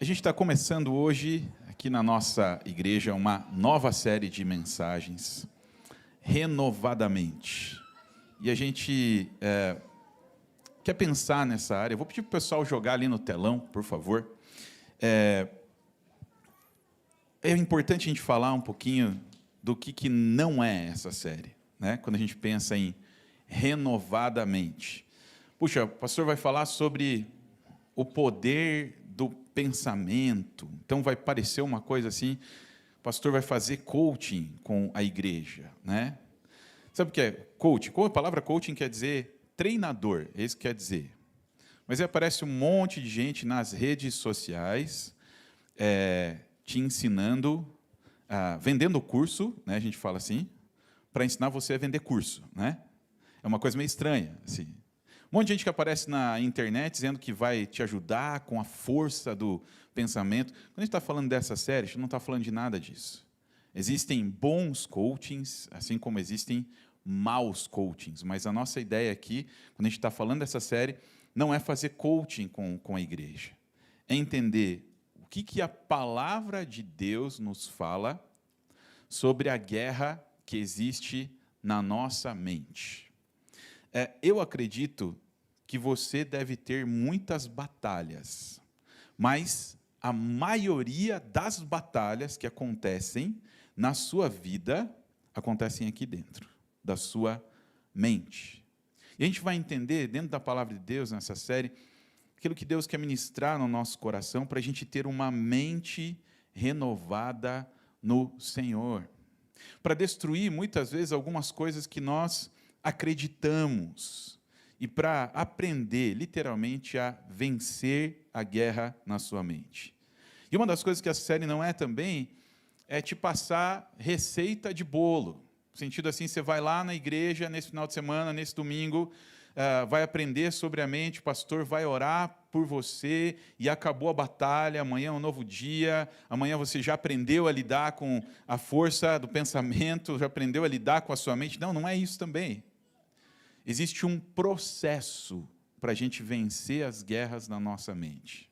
A gente está começando hoje, aqui na nossa igreja, uma nova série de mensagens, renovadamente. E a gente quer pensar nessa área. Eu vou pedir para o pessoal jogar ali no telão, por favor. É importante a gente falar um pouquinho do que não é essa série, né? Quando a gente pensa em renovadamente. Puxa, o pastor vai falar sobre o poder do pensamento. Então vai parecer uma coisa assim, o pastor vai fazer coaching com a igreja, né? Sabe o que é coaching? A palavra coaching quer dizer treinador, é isso que quer dizer. Mas aí aparece um monte de gente nas redes sociais te ensinando, vendendo curso, né? A gente fala assim, para ensinar você a vender curso, né? É uma coisa meio estranha, assim. Um monte de gente que aparece na internet dizendo que vai te ajudar com a força do pensamento. Quando a gente está falando dessa série, a gente não está falando de nada disso. Existem bons coachings, assim como existem maus coachings. Mas a nossa ideia aqui, quando a gente está falando dessa série, não é fazer coaching com a igreja. É entender o que a palavra de Deus nos fala sobre a guerra que existe na nossa mente. Eu acredito que você deve ter muitas batalhas, mas a maioria das batalhas que acontecem na sua vida acontecem aqui dentro, da sua mente. E a gente vai entender, dentro da palavra de Deus, nessa série, aquilo que Deus quer ministrar no nosso coração para a gente ter uma mente renovada no Senhor. Para destruir, muitas vezes, algumas coisas que nós acreditamos e para aprender, literalmente, a vencer a guerra na sua mente. E uma das coisas que essa série não é também é te passar receita de bolo. No sentido assim, você vai lá na igreja nesse final de semana, nesse domingo, vai aprender sobre a mente, o pastor vai orar por você e acabou a batalha, amanhã é um novo dia, amanhã você já aprendeu a lidar com a força do pensamento, já aprendeu a lidar com a sua mente. Não, não é isso também. Existe um processo para a gente vencer as guerras na nossa mente.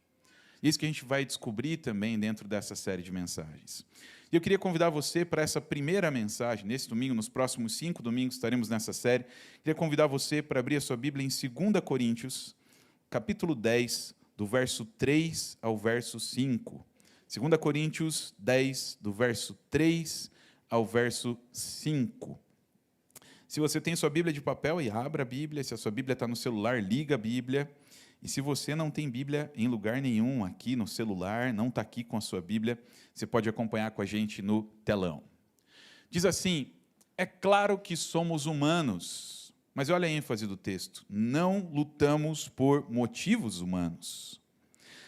Isso que a gente vai descobrir também dentro dessa série de mensagens. E eu queria convidar você para essa primeira mensagem, nesse domingo, nos próximos 5 domingos estaremos nessa série. Queria convidar você para abrir a sua Bíblia em 2 Coríntios, capítulo 10, do verso 3 ao verso 5. 2 Coríntios 10, do verso 3 ao verso 5. Se você tem sua Bíblia de papel, abra a Bíblia. Se a sua Bíblia está no celular, liga a Bíblia. E se você não tem Bíblia em lugar nenhum aqui no celular, não está aqui com a sua Bíblia, você pode acompanhar com a gente no telão. Diz assim: é claro que somos humanos, mas olha a ênfase do texto, não lutamos por motivos humanos.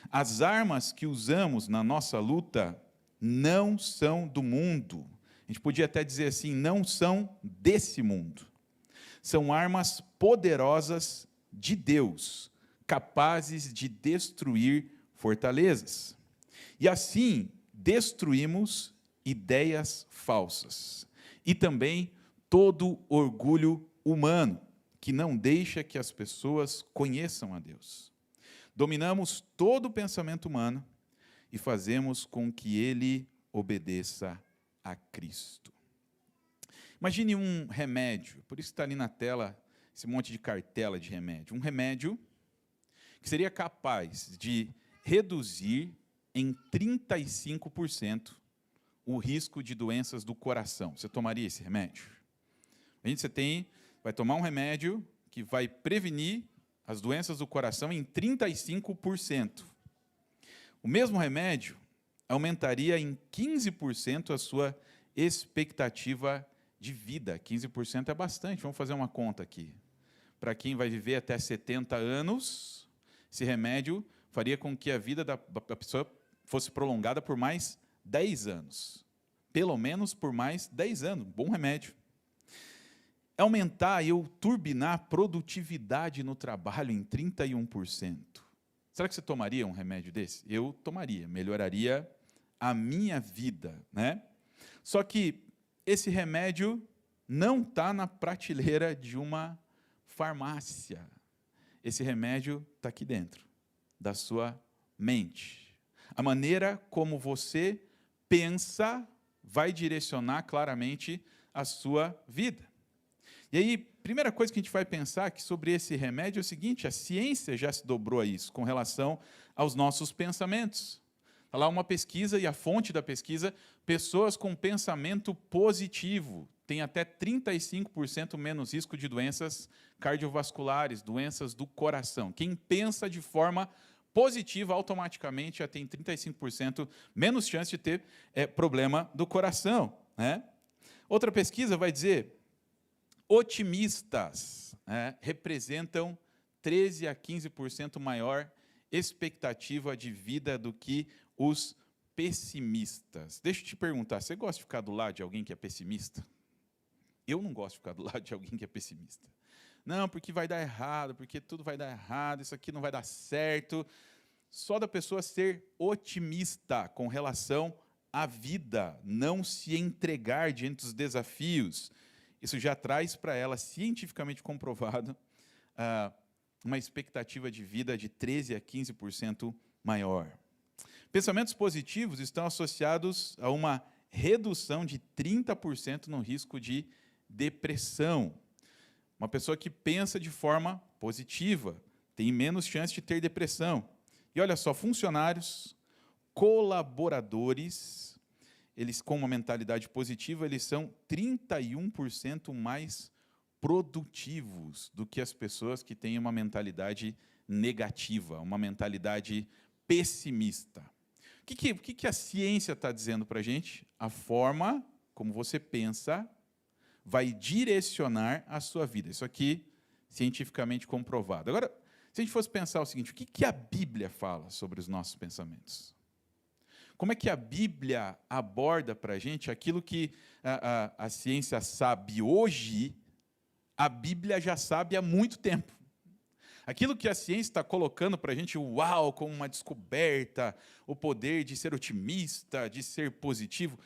As armas que usamos na nossa luta não são do mundo. A gente podia até dizer assim, não são desse mundo. São armas poderosas de Deus, capazes de destruir fortalezas. E assim, destruímos ideias falsas. E também todo orgulho humano, que não deixa que as pessoas conheçam a Deus. Dominamos todo o pensamento humano e fazemos com que ele obedeça a Cristo. Imagine um remédio, por isso está ali na tela esse monte de cartela de remédio. Um remédio que seria capaz de reduzir em 35% o risco de doenças do coração. Você tomaria esse remédio? Você vai tomar um remédio que vai prevenir as doenças do coração em 35%. O mesmo remédio aumentaria em 15% a sua expectativa de vida. 15% é bastante, vamos fazer uma conta aqui. Para quem vai viver até 70 anos, esse remédio faria com que a vida da pessoa fosse prolongada por mais 10 anos. Pelo menos por mais 10 anos, bom remédio. Aumentar ou turbinar a produtividade no trabalho em 31%. Será que você tomaria um remédio desse? Eu tomaria, melhoraria a minha vida, né? Só que esse remédio não está na prateleira de uma farmácia. Esse remédio está aqui dentro, da sua mente. A maneira como você pensa vai direcionar claramente a sua vida. E aí, primeira coisa que a gente vai pensar aqui sobre esse remédio é o seguinte: a ciência já se dobrou a isso com relação aos nossos pensamentos. Está lá uma pesquisa, e a fonte da pesquisa: pessoas com pensamento positivo têm até 35% menos risco de doenças cardiovasculares, doenças do coração. Quem pensa de forma positiva, automaticamente já tem 35% menos chance de ter problema do coração, né? Outra pesquisa vai dizer: otimistas representam 13 a 15% maior expectativa de vida do que os pessimistas. Deixa eu te perguntar, você gosta de ficar do lado de alguém que é pessimista? Eu não gosto de ficar do lado de alguém que é pessimista. Não, porque vai dar errado, porque tudo vai dar errado, isso aqui não vai dar certo. Só da pessoa ser otimista com relação à vida, não se entregar diante dos desafios, isso já traz para ela, cientificamente comprovado, uma expectativa de vida de 13 a 15% maior. Pensamentos positivos estão associados a uma redução de 30% no risco de depressão. Uma pessoa que pensa de forma positiva tem menos chance de ter depressão. E olha só, funcionários, colaboradores, eles com uma mentalidade positiva, eles são 31% mais produtivos do que as pessoas que têm uma mentalidade negativa, uma mentalidade pessimista. O que a ciência está dizendo para a gente? A forma como você pensa vai direcionar a sua vida. Isso aqui, cientificamente comprovado. Agora, se a gente fosse pensar o seguinte: o que a Bíblia fala sobre os nossos pensamentos? Como é que a Bíblia aborda para a gente aquilo que a ciência sabe hoje, a Bíblia já sabe há muito tempo? Aquilo que a ciência está colocando para a gente, uau, como uma descoberta, o poder de ser otimista, de ser positivo,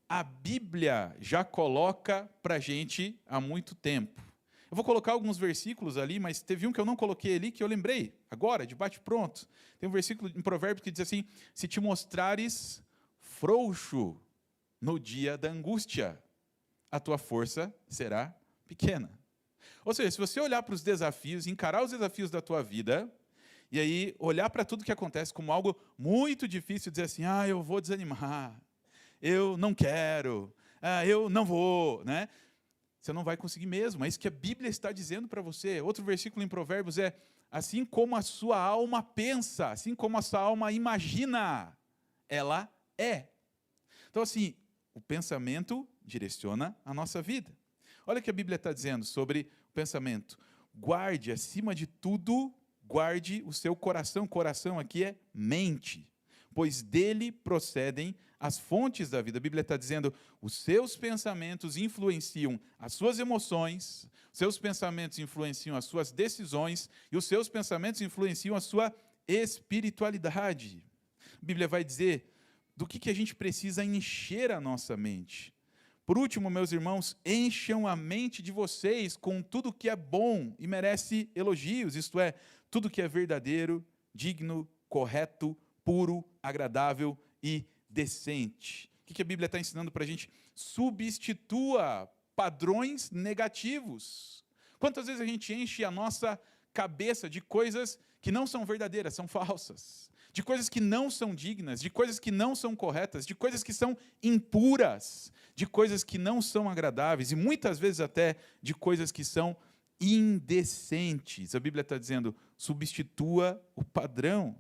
a Bíblia já coloca para a gente há muito tempo. Eu vou colocar alguns versículos ali, mas teve um que eu não coloquei ali, que eu lembrei, agora, de bate-pronto. Tem um versículo em Provérbios que diz assim: se te mostrares frouxo no dia da angústia, a tua força será pequena. Ou seja, se você olhar para os desafios, encarar os desafios da tua vida, e aí olhar para tudo que acontece como algo muito difícil, dizer assim: eu vou desanimar, eu não quero, eu não vou, né? Você não vai conseguir mesmo. É isso que a Bíblia está dizendo para você. Outro versículo em Provérbios é: assim como a sua alma pensa, assim como a sua alma imagina, ela é. Então, assim, o pensamento direciona a nossa vida. Olha o que a Bíblia está dizendo sobre o pensamento: guarde, acima de tudo, guarde o seu coração. Coração aqui é mente, pois dele procedem as fontes da vida. A Bíblia está dizendo: os seus pensamentos influenciam as suas emoções, os seus pensamentos influenciam as suas decisões, e os seus pensamentos influenciam a sua espiritualidade. A Bíblia vai dizer do que a gente precisa encher a nossa mente. Por último, meus irmãos, encham a mente de vocês com tudo que é bom e merece elogios, isto é, tudo que é verdadeiro, digno, correto, puro, agradável e decente. O que a Bíblia está ensinando para a gente? Substitua padrões negativos. Quantas vezes a gente enche a nossa cabeça de coisas que não são verdadeiras, são falsas, de coisas que não são dignas, de coisas que não são corretas, de coisas que são impuras, de coisas que não são agradáveis, e muitas vezes até de coisas que são indecentes. A Bíblia está dizendo: substitua o padrão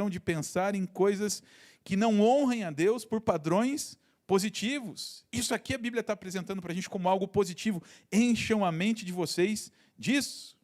de pensar em coisas que não honrem a Deus por padrões positivos. Isso aqui a Bíblia está apresentando para a gente como algo positivo. Encham a mente de vocês disso.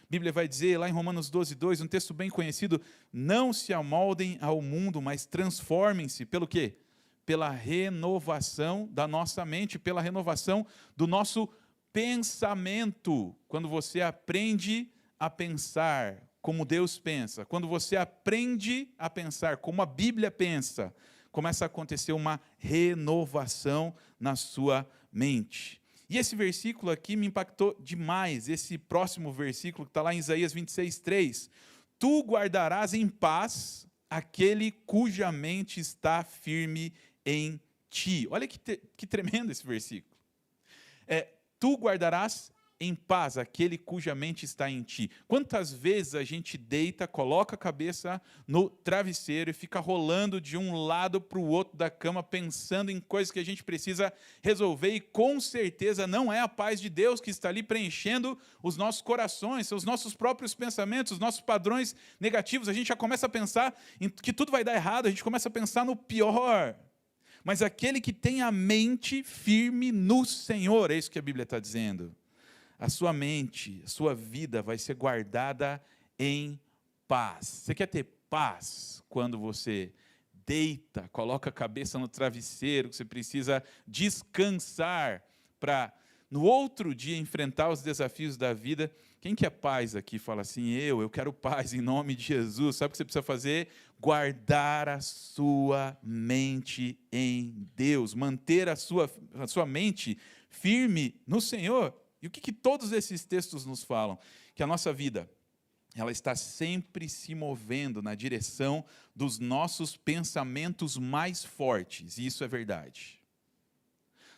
A Bíblia vai dizer lá em Romanos 12:2, um texto bem conhecido: não se amoldem ao mundo, mas transformem-se pelo quê? Pela renovação da nossa mente, pela renovação do nosso pensamento. Quando você aprende a pensar como Deus pensa, quando você aprende a pensar como a Bíblia pensa, começa a acontecer uma renovação na sua mente. E esse versículo aqui me impactou demais, esse próximo versículo que está lá em Isaías 26:3. Tu guardarás em paz aquele cuja mente está firme em ti. Olha que tremendo esse versículo. Tu guardarás em paz aquele cuja mente está em ti. Quantas vezes a gente deita, coloca a cabeça no travesseiro e fica rolando de um lado para o outro da cama, pensando em coisas que a gente precisa resolver, e com certeza não é a paz de Deus que está ali preenchendo os nossos corações, são os nossos próprios pensamentos, os nossos padrões negativos. A gente já começa a pensar em que tudo vai dar errado, a gente começa a pensar no pior. Mas aquele que tem a mente firme no Senhor, é isso que a Bíblia está dizendo. A sua mente, a sua vida vai ser guardada em paz. Você quer ter paz quando você deita, coloca a cabeça no travesseiro, que você precisa descansar para no outro dia enfrentar os desafios da vida? Quem quer paz aqui fala assim, eu quero paz em nome de Jesus. Sabe o que você precisa fazer? Guardar a sua mente em Deus, manter a sua mente firme no Senhor. E o que todos esses textos nos falam? Que a nossa vida, ela está sempre se movendo na direção dos nossos pensamentos mais fortes, e isso é verdade.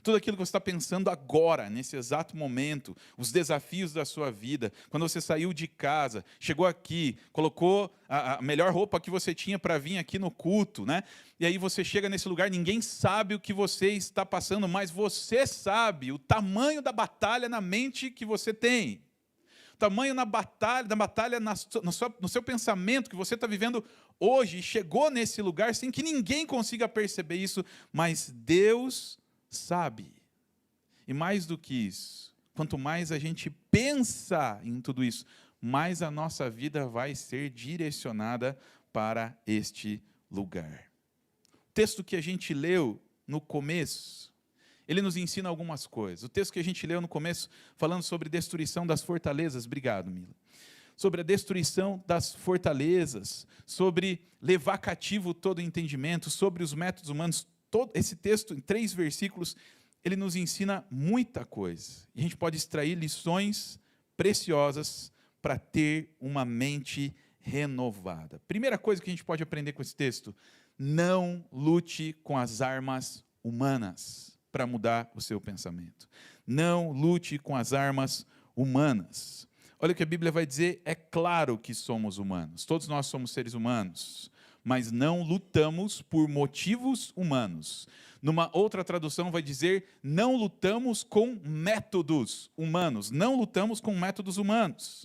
Tudo aquilo que você está pensando agora, nesse exato momento, os desafios da sua vida, quando você saiu de casa, chegou aqui, colocou a melhor roupa que você tinha para vir aqui no culto, né? E aí você chega nesse lugar, ninguém sabe o que você está passando, mas você sabe o tamanho da batalha na mente que você tem. O tamanho da batalha no seu pensamento que você está vivendo hoje, e chegou nesse lugar sem que ninguém consiga perceber isso, mas Deus sabe. E mais do que isso, quanto mais a gente pensa em tudo isso, mais a nossa vida vai ser direcionada para este lugar. O texto que a gente leu no começo, ele nos ensina algumas coisas. O texto que a gente leu no começo, falando sobre destruição das fortalezas, obrigado, Mila. Sobre a destruição das fortalezas, sobre levar cativo todo o entendimento, sobre os métodos humanos. Todo esse texto, em 3 versículos, ele nos ensina muita coisa. E a gente pode extrair lições preciosas para ter uma mente renovada. Primeira coisa que a gente pode aprender com esse texto: não lute com as armas humanas para mudar o seu pensamento. Não lute com as armas humanas. Olha o que a Bíblia vai dizer, é claro que somos humanos, todos nós somos seres humanos, mas não lutamos por motivos humanos. Numa outra tradução vai dizer, não lutamos com métodos humanos, não lutamos com métodos humanos.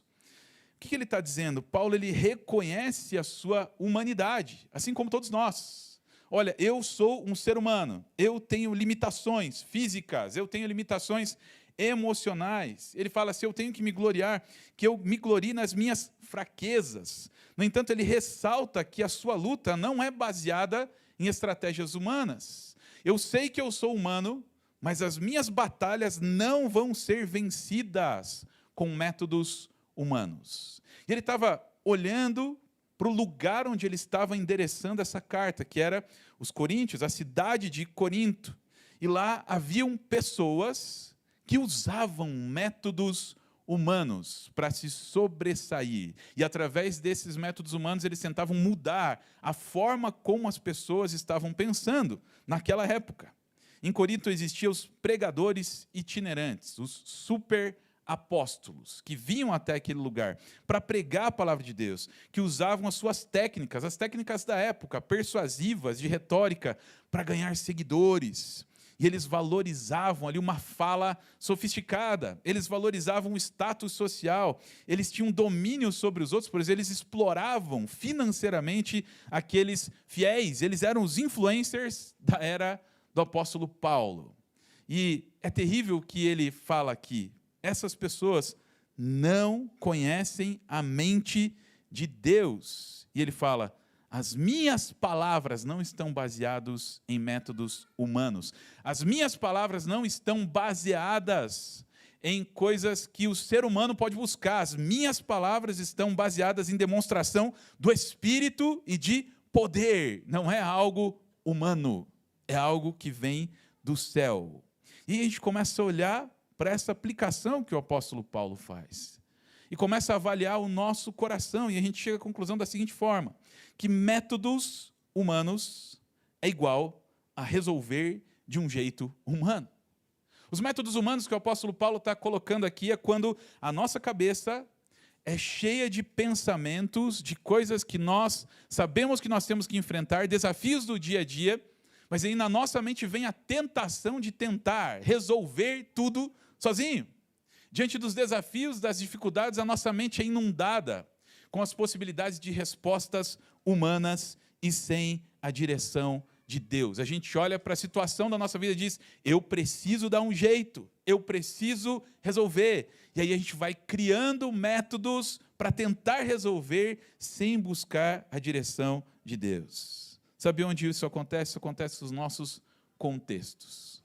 O que ele está dizendo? Paulo, ele reconhece a sua humanidade, assim como todos nós. Olha, eu sou um ser humano, eu tenho limitações físicas, eu tenho limitações emocionais. Ele fala assim, eu tenho que me gloriar, que eu me glorie nas minhas fraquezas. No entanto, ele ressalta que a sua luta não é baseada em estratégias humanas. Eu sei que eu sou humano, mas as minhas batalhas não vão ser vencidas com métodos humanos. E ele estava olhando para o lugar onde ele estava endereçando essa carta, que era os Coríntios, a cidade de Corinto. E lá haviam pessoas que usavam métodos humanos para se sobressair. E através desses métodos humanos, eles tentavam mudar a forma como as pessoas estavam pensando naquela época. Em Corinto existiam os pregadores itinerantes, os super apóstolos, que vinham até aquele lugar para pregar a palavra de Deus, que usavam as suas técnicas, as técnicas da época, persuasivas, de retórica, para ganhar seguidores. E eles valorizavam ali uma fala sofisticada, eles valorizavam o status social, eles tinham domínio sobre os outros, por exemplo, eles exploravam financeiramente aqueles fiéis, eles eram os influencers da era do apóstolo Paulo. E é terrível o que ele fala aqui. Essas pessoas não conhecem a mente de Deus. E ele fala, as minhas palavras não estão baseadas em métodos humanos. As minhas palavras não estão baseadas em coisas que o ser humano pode buscar. As minhas palavras estão baseadas em demonstração do Espírito e de poder. Não é algo humano, é algo que vem do céu. E a gente começa a olhar para essa aplicação que o apóstolo Paulo faz. e começa a avaliar o nosso coração, e a gente chega à conclusão da seguinte forma, que métodos humanos é igual a resolver de um jeito humano. Os métodos humanos que o apóstolo Paulo está colocando aqui é quando a nossa cabeça é cheia de pensamentos, de coisas que nós sabemos que nós temos que enfrentar, desafios do dia a dia, mas aí na nossa mente vem a tentação de tentar resolver tudo sozinho. Diante dos desafios, das dificuldades, a nossa mente é inundada com as possibilidades de respostas humanas e sem a direção de Deus. A gente olha para a situação da nossa vida e diz, eu preciso dar um jeito, eu preciso resolver. E aí a gente vai criando métodos para tentar resolver sem buscar a direção de Deus. Sabe onde isso acontece? Isso acontece nos nossos contextos.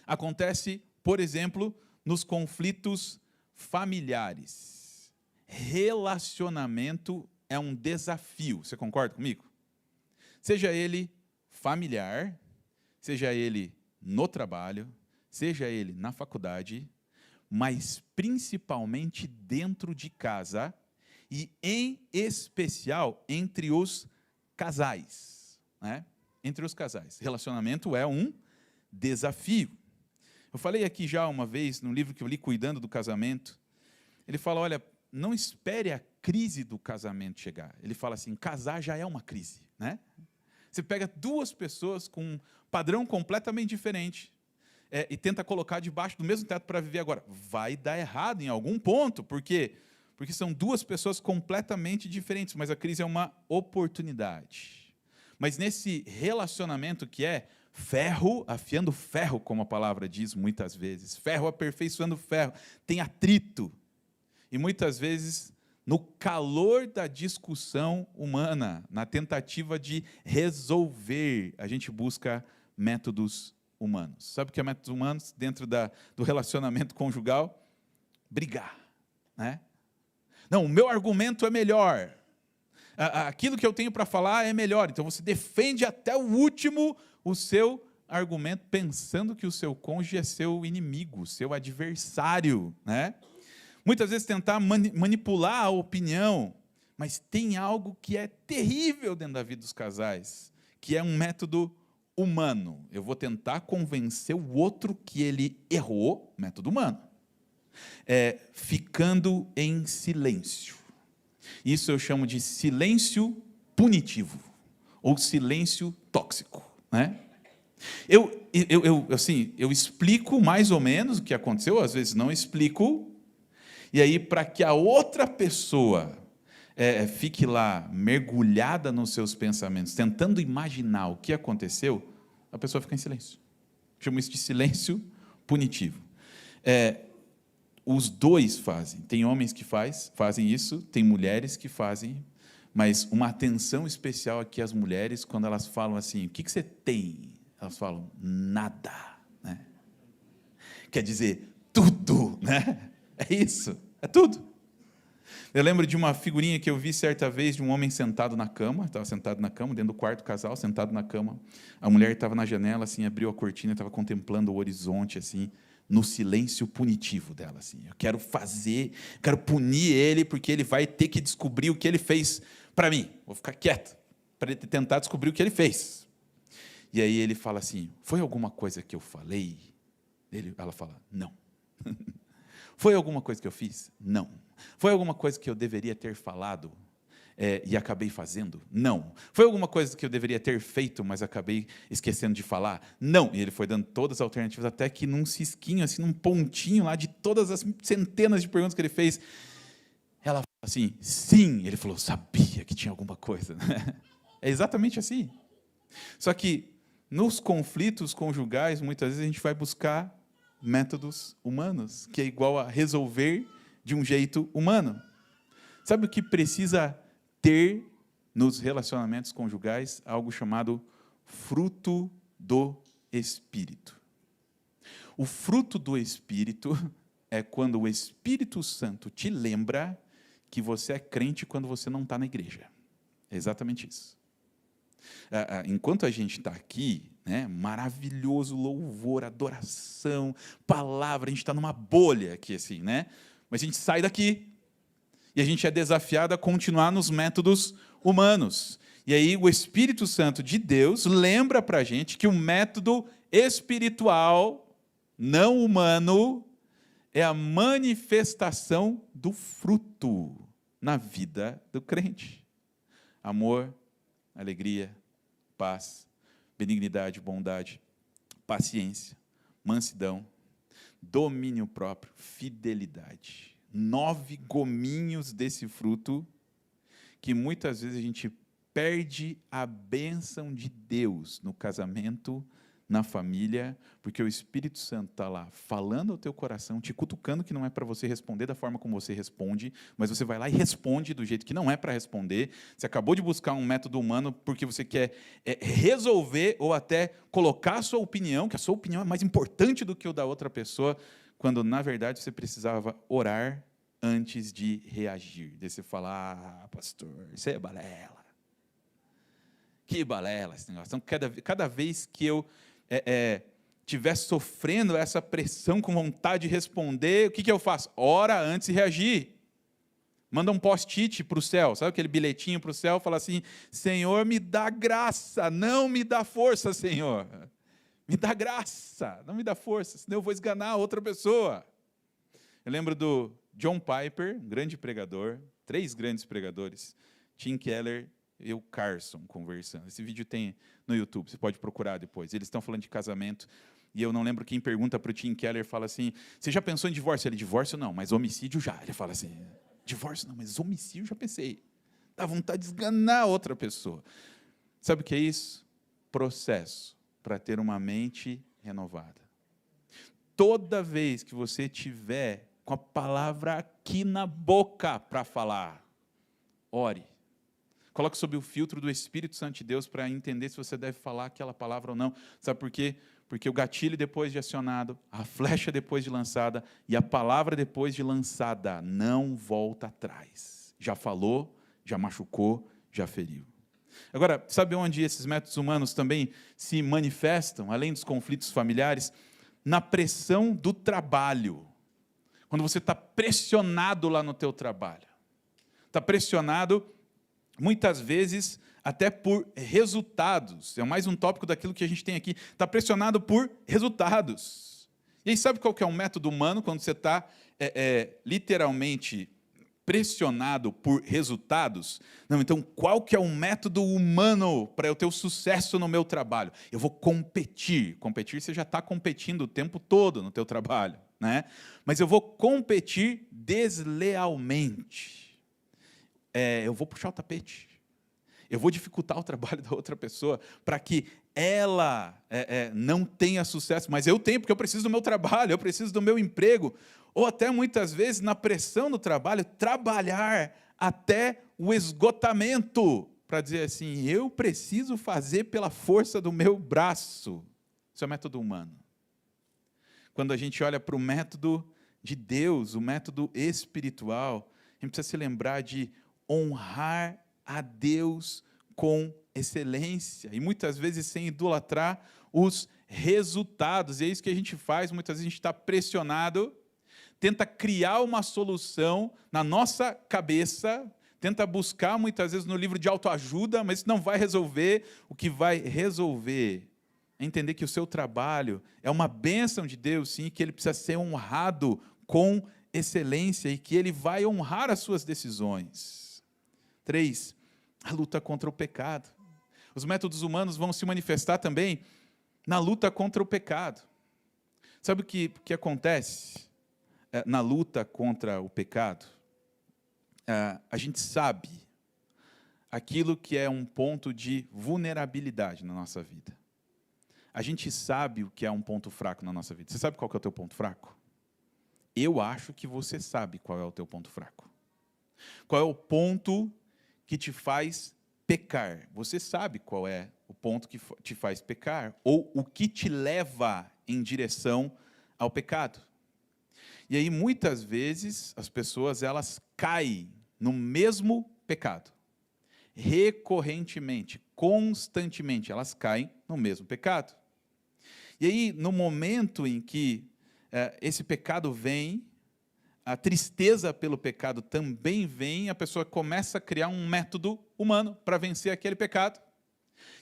Acontece, por exemplo, nos conflitos familiares. Relacionamento é um desafio. Você concorda comigo? Seja ele familiar, seja ele no trabalho, seja ele na faculdade, mas principalmente dentro de casa e, em especial, entre os casais. Né? Entre os casais. Relacionamento é um desafio. Eu falei aqui já uma vez, no livro que eu li, Cuidando do Casamento, ele fala, olha, não espere a crise do casamento chegar. Ele fala assim, casar já é uma crise, né? Você pega duas pessoas com um padrão completamente diferente e tenta colocar debaixo do mesmo teto para viver agora. Vai dar errado em algum ponto. Por quê? Porque são duas pessoas completamente diferentes, mas a crise é uma oportunidade. Mas nesse relacionamento que é ferro afiando ferro, como a palavra diz muitas vezes, ferro aperfeiçoando ferro, tem atrito. E muitas vezes, no calor da discussão humana, na tentativa de resolver, a gente busca métodos humanos. Sabe o que é métodos humanos dentro do relacionamento conjugal? Brigar. Né? Não, o meu argumento é melhor. Aquilo que eu tenho para falar é melhor. Então, você defende até o último o seu argumento, pensando que o seu cônjuge é seu inimigo, seu adversário. Né? Muitas vezes tentar manipular a opinião, mas tem algo que é terrível dentro da vida dos casais, que é um método humano. Eu vou tentar convencer o outro que ele errou, método humano, ficando em silêncio. Isso eu chamo de silêncio punitivo, ou silêncio tóxico. Né? Eu explico mais ou menos o que aconteceu, às vezes não explico, e aí, para que a outra pessoa fique lá mergulhada nos seus pensamentos, tentando imaginar o que aconteceu, a pessoa fica em silêncio. Chamo isso de silêncio punitivo. Os dois fazem. Tem homens que fazem isso, tem mulheres que fazem, mas uma atenção especial aqui às mulheres, quando elas falam assim, o que você tem? Elas falam, nada. Né? Quer dizer, tudo. Né? É isso, é tudo. Eu lembro de uma figurinha que eu vi certa vez de um homem sentado na cama, estava sentado na cama, dentro do quarto, casal, sentado na cama. A mulher estava na janela, assim, abriu a cortina, estava contemplando o horizonte, assim, no silêncio punitivo dela. Assim. Eu quero punir ele, porque ele vai ter que descobrir o que ele fez para mim. Vou ficar quieto, para ele tentar descobrir o que ele fez. E aí ele fala assim, foi alguma coisa que eu falei? Ela fala, não. Foi alguma coisa que eu fiz? Não. Foi alguma coisa que eu deveria ter falado e acabei fazendo? Não. Foi alguma coisa que eu deveria ter feito, mas acabei esquecendo de falar? Não. E ele foi dando todas as alternativas, até que num cisquinho, assim, num pontinho lá de todas as centenas de perguntas que ele fez, ela falou assim, sim. Ele falou, sabia que tinha alguma coisa. É exatamente assim. Só que nos conflitos conjugais, muitas vezes a gente vai buscar métodos humanos, que é igual a resolver de um jeito humano. Sabe o que precisa ter nos relacionamentos conjugais? Algo chamado fruto do Espírito. O fruto do Espírito é quando o Espírito Santo te lembra que você é crente quando você não está na igreja. É exatamente isso. Enquanto a gente está aqui, né, maravilhoso louvor, adoração, palavra, a gente está numa bolha aqui, assim, né? Mas a gente sai daqui, E a gente é desafiado a continuar nos métodos humanos. E aí o Espírito Santo de Deus lembra para a gente que o método espiritual, não humano, é a manifestação do fruto na vida do crente. Amor, alegria, paz, benignidade, bondade, paciência, mansidão, domínio próprio, fidelidade. 9 gominhos desse fruto que muitas vezes a gente perde a bênção de Deus no casamento, na família, porque o Espírito Santo está lá falando ao teu coração, te cutucando que não é para você responder da forma como você responde, mas você vai lá e responde do jeito que não é para responder. Você acabou de buscar um método humano porque você quer resolver ou até colocar a sua opinião, que a sua opinião é mais importante do que o da outra pessoa, quando, na verdade, você precisava orar antes de reagir. Daí você fala, pastor, isso é balela. Que balela esse negócio. Então, cada vez que eu estiver sofrendo essa pressão com vontade de responder, o que eu faço? Ora antes de reagir. Manda um post-it para o céu, sabe aquele bilhetinho para o céu? Fala assim, Senhor, me dá graça, não me dá força, Senhor. Me dá graça, não me dá força, senão eu vou esganar outra pessoa. Eu lembro do John Piper, um grande pregador, 3 grandes pregadores, Tim Keller e o Carson conversando. Esse vídeo tem no YouTube, você pode procurar depois. Eles estão falando de casamento, e eu não lembro quem pergunta para o Tim Keller, fala assim, você já pensou em divórcio? Ele, divórcio não, mas homicídio já. Ele fala assim, divórcio não, mas homicídio já pensei. Dá vontade de esganar outra pessoa. Sabe o que é isso? Processo para ter uma mente renovada. Toda vez que você tiver com a palavra aqui na boca para falar, ore. Coloque sob o filtro do Espírito Santo de Deus para entender se você deve falar aquela palavra ou não. Sabe por quê? Porque o gatilho depois de acionado, a flecha depois de lançada e a palavra depois de lançada não volta atrás. Já falou, já machucou, já feriu. Agora, sabe onde esses métodos humanos também se manifestam, além dos conflitos familiares? Na pressão do trabalho. Quando você está pressionado lá no teu trabalho. Está pressionado muitas vezes até por resultados. É mais um tópico daquilo que a gente tem aqui. Está pressionado por resultados. E aí sabe qual que é um método humano quando você está literalmente pressionado por resultados? Não, então qual que é um método humano para eu ter o sucesso no meu trabalho? Eu vou competir. Competir, você já está competindo o tempo todo no teu trabalho, né? Mas eu vou competir deslealmente. Eu vou puxar o tapete, eu vou dificultar o trabalho da outra pessoa para que ela não tenha sucesso, mas eu tenho, porque eu preciso do meu trabalho, eu preciso do meu emprego, ou até muitas vezes na pressão do trabalho, trabalhar até o esgotamento, para dizer assim, eu preciso fazer pela força do meu braço. Isso é método humano. Quando a gente olha para o método de Deus, o método espiritual, a gente precisa se lembrar de honrar a Deus com excelência, e muitas vezes sem idolatrar os resultados, e é isso que a gente faz, muitas vezes a gente está pressionado, tenta criar uma solução na nossa cabeça, tenta buscar muitas vezes no livro de autoajuda, mas isso não vai resolver. O que vai resolver é entender que o seu trabalho é uma bênção de Deus, sim, que ele precisa ser honrado com excelência e que ele vai honrar as suas decisões. 3, a luta contra o pecado. Os métodos humanos vão se manifestar também na luta contra o pecado. Sabe o que acontece na luta contra o pecado? A gente sabe aquilo que é um ponto de vulnerabilidade na nossa vida. A gente sabe o que é um ponto fraco na nossa vida. Você sabe qual que é o teu ponto fraco? Eu acho que você sabe qual é o teu ponto fraco. Qual é o ponto que te faz pecar? Você sabe qual é o ponto que te faz pecar, ou o que te leva em direção ao pecado. E aí, muitas vezes, as pessoas elas caem no mesmo pecado. Recorrentemente, constantemente, elas caem no mesmo pecado. E aí, no momento em que esse pecado vem, a tristeza pelo pecado também vem, a pessoa começa a criar um método humano para vencer aquele pecado.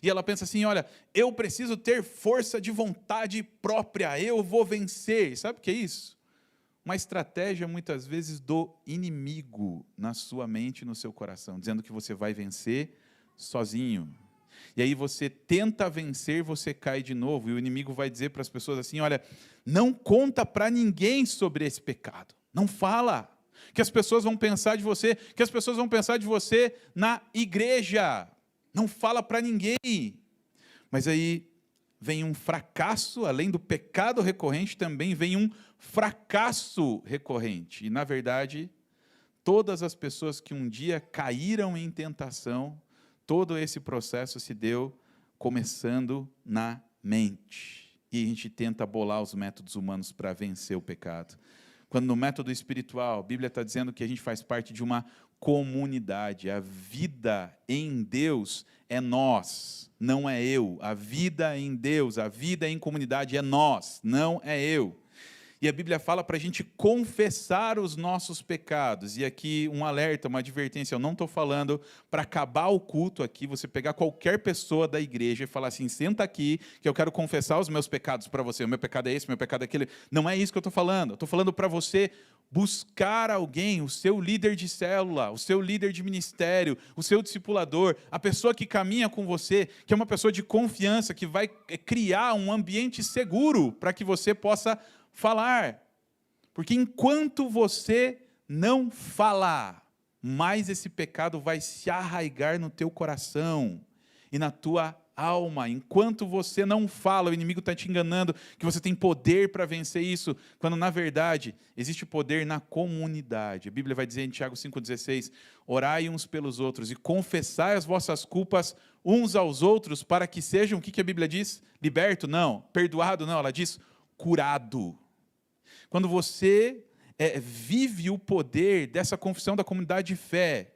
E ela pensa assim, olha, eu preciso ter força de vontade própria, eu vou vencer. Sabe o que é isso? Uma estratégia, muitas vezes, do inimigo na sua mente e no seu coração, dizendo que você vai vencer sozinho. E aí você tenta vencer, você cai de novo, e o inimigo vai dizer para as pessoas assim, olha, não conta para ninguém sobre esse pecado, não fala, que as pessoas vão pensar de você, que as pessoas vão pensar de você na igreja, não fala para ninguém. Mas aí vem um fracasso, além do pecado recorrente, também vem um fracasso recorrente. E, na verdade, todas as pessoas que um dia caíram em tentação, todo esse processo se deu começando na mente. E a gente tenta bolar os métodos humanos para vencer o pecado. Quando no método espiritual, a Bíblia está dizendo que a gente faz parte de uma comunidade. A vida em Deus é nós, não é eu. A vida em Deus, a vida em comunidade é nós, não é eu. E a Bíblia fala para a gente confessar os nossos pecados. E aqui um alerta, uma advertência, eu não estou falando para acabar o culto aqui, você pegar qualquer pessoa da igreja e falar assim, senta aqui, que eu quero confessar os meus pecados para você. O meu pecado é esse, o meu pecado é aquele. Não é isso que eu estou falando. Eu estou falando para você buscar alguém, o seu líder de célula, o seu líder de ministério, o seu discipulador, a pessoa que caminha com você, que é uma pessoa de confiança, que vai criar um ambiente seguro para que você possa falar, porque enquanto você não falar, mais esse pecado vai se arraigar no teu coração e na tua alma. Enquanto você não fala, o inimigo está te enganando que você tem poder para vencer isso, quando na verdade existe poder na comunidade. A Bíblia vai dizer em Tiago 5,16, orai uns pelos outros e confessai as vossas culpas uns aos outros, para que sejam, o que a Bíblia diz? Liberto? Não. Perdoado? Não. Ela diz curado. Quando você vive o poder dessa confissão da comunidade de fé,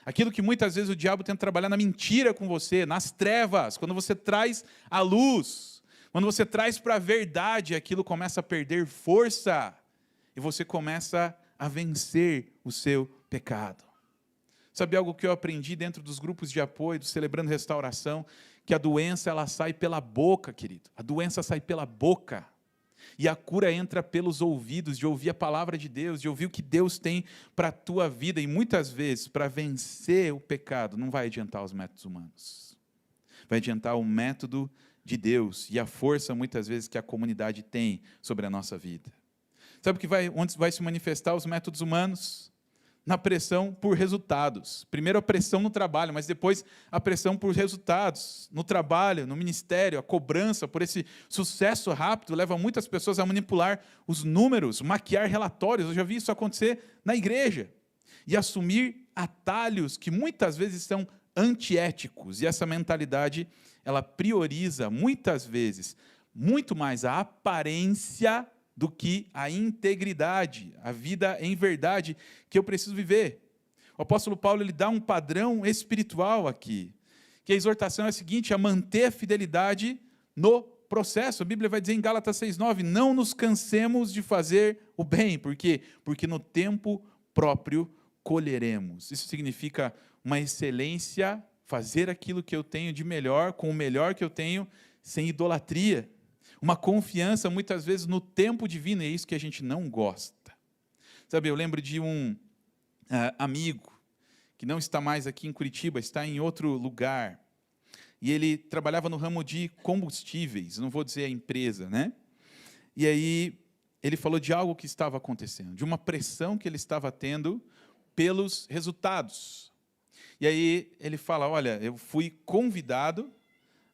aquilo que muitas vezes o diabo tenta trabalhar na mentira com você, nas trevas, quando você traz a luz, quando você traz para a verdade, aquilo começa a perder força e você começa a vencer o seu pecado. Sabe algo que eu aprendi dentro dos grupos de apoio, do Celebrando Restauração? Que a doença ela sai pela boca, querido. A doença sai pela boca. E a cura entra pelos ouvidos, de ouvir a palavra de Deus, de ouvir o que Deus tem para a tua vida. E muitas vezes, para vencer o pecado, não vai adiantar os métodos humanos. Vai adiantar o método de Deus e a força, muitas vezes, que a comunidade tem sobre a nossa vida. Sabe onde vai se manifestar os métodos humanos? Na pressão por resultados. Primeiro a pressão no trabalho, mas depois a pressão por resultados. No trabalho, no ministério, a cobrança por esse sucesso rápido leva muitas pessoas a manipular os números, maquiar relatórios. Eu já vi isso acontecer na igreja. E assumir atalhos que muitas vezes são antiéticos. E essa mentalidade, ela prioriza muitas vezes muito mais a aparência do que a integridade, a vida em verdade que eu preciso viver. O apóstolo Paulo ele dá um padrão espiritual aqui, que a exortação é a seguinte, a manter a fidelidade no processo. A Bíblia vai dizer em Gálatas 6,9, não nos cansemos de fazer o bem. Por quê? Porque no tempo próprio colheremos. Isso significa uma excelência, fazer aquilo que eu tenho de melhor, com o melhor que eu tenho, sem idolatria. Uma confiança, muitas vezes, no tempo divino, e é isso que a gente não gosta. Sabe, eu lembro de um amigo, que não está mais aqui em Curitiba, está em outro lugar, e ele trabalhava no ramo de combustíveis, não vou dizer a empresa, né? E aí, ele falou de algo que estava acontecendo, de uma pressão que ele estava tendo pelos resultados. E aí, ele fala, olha, eu fui convidado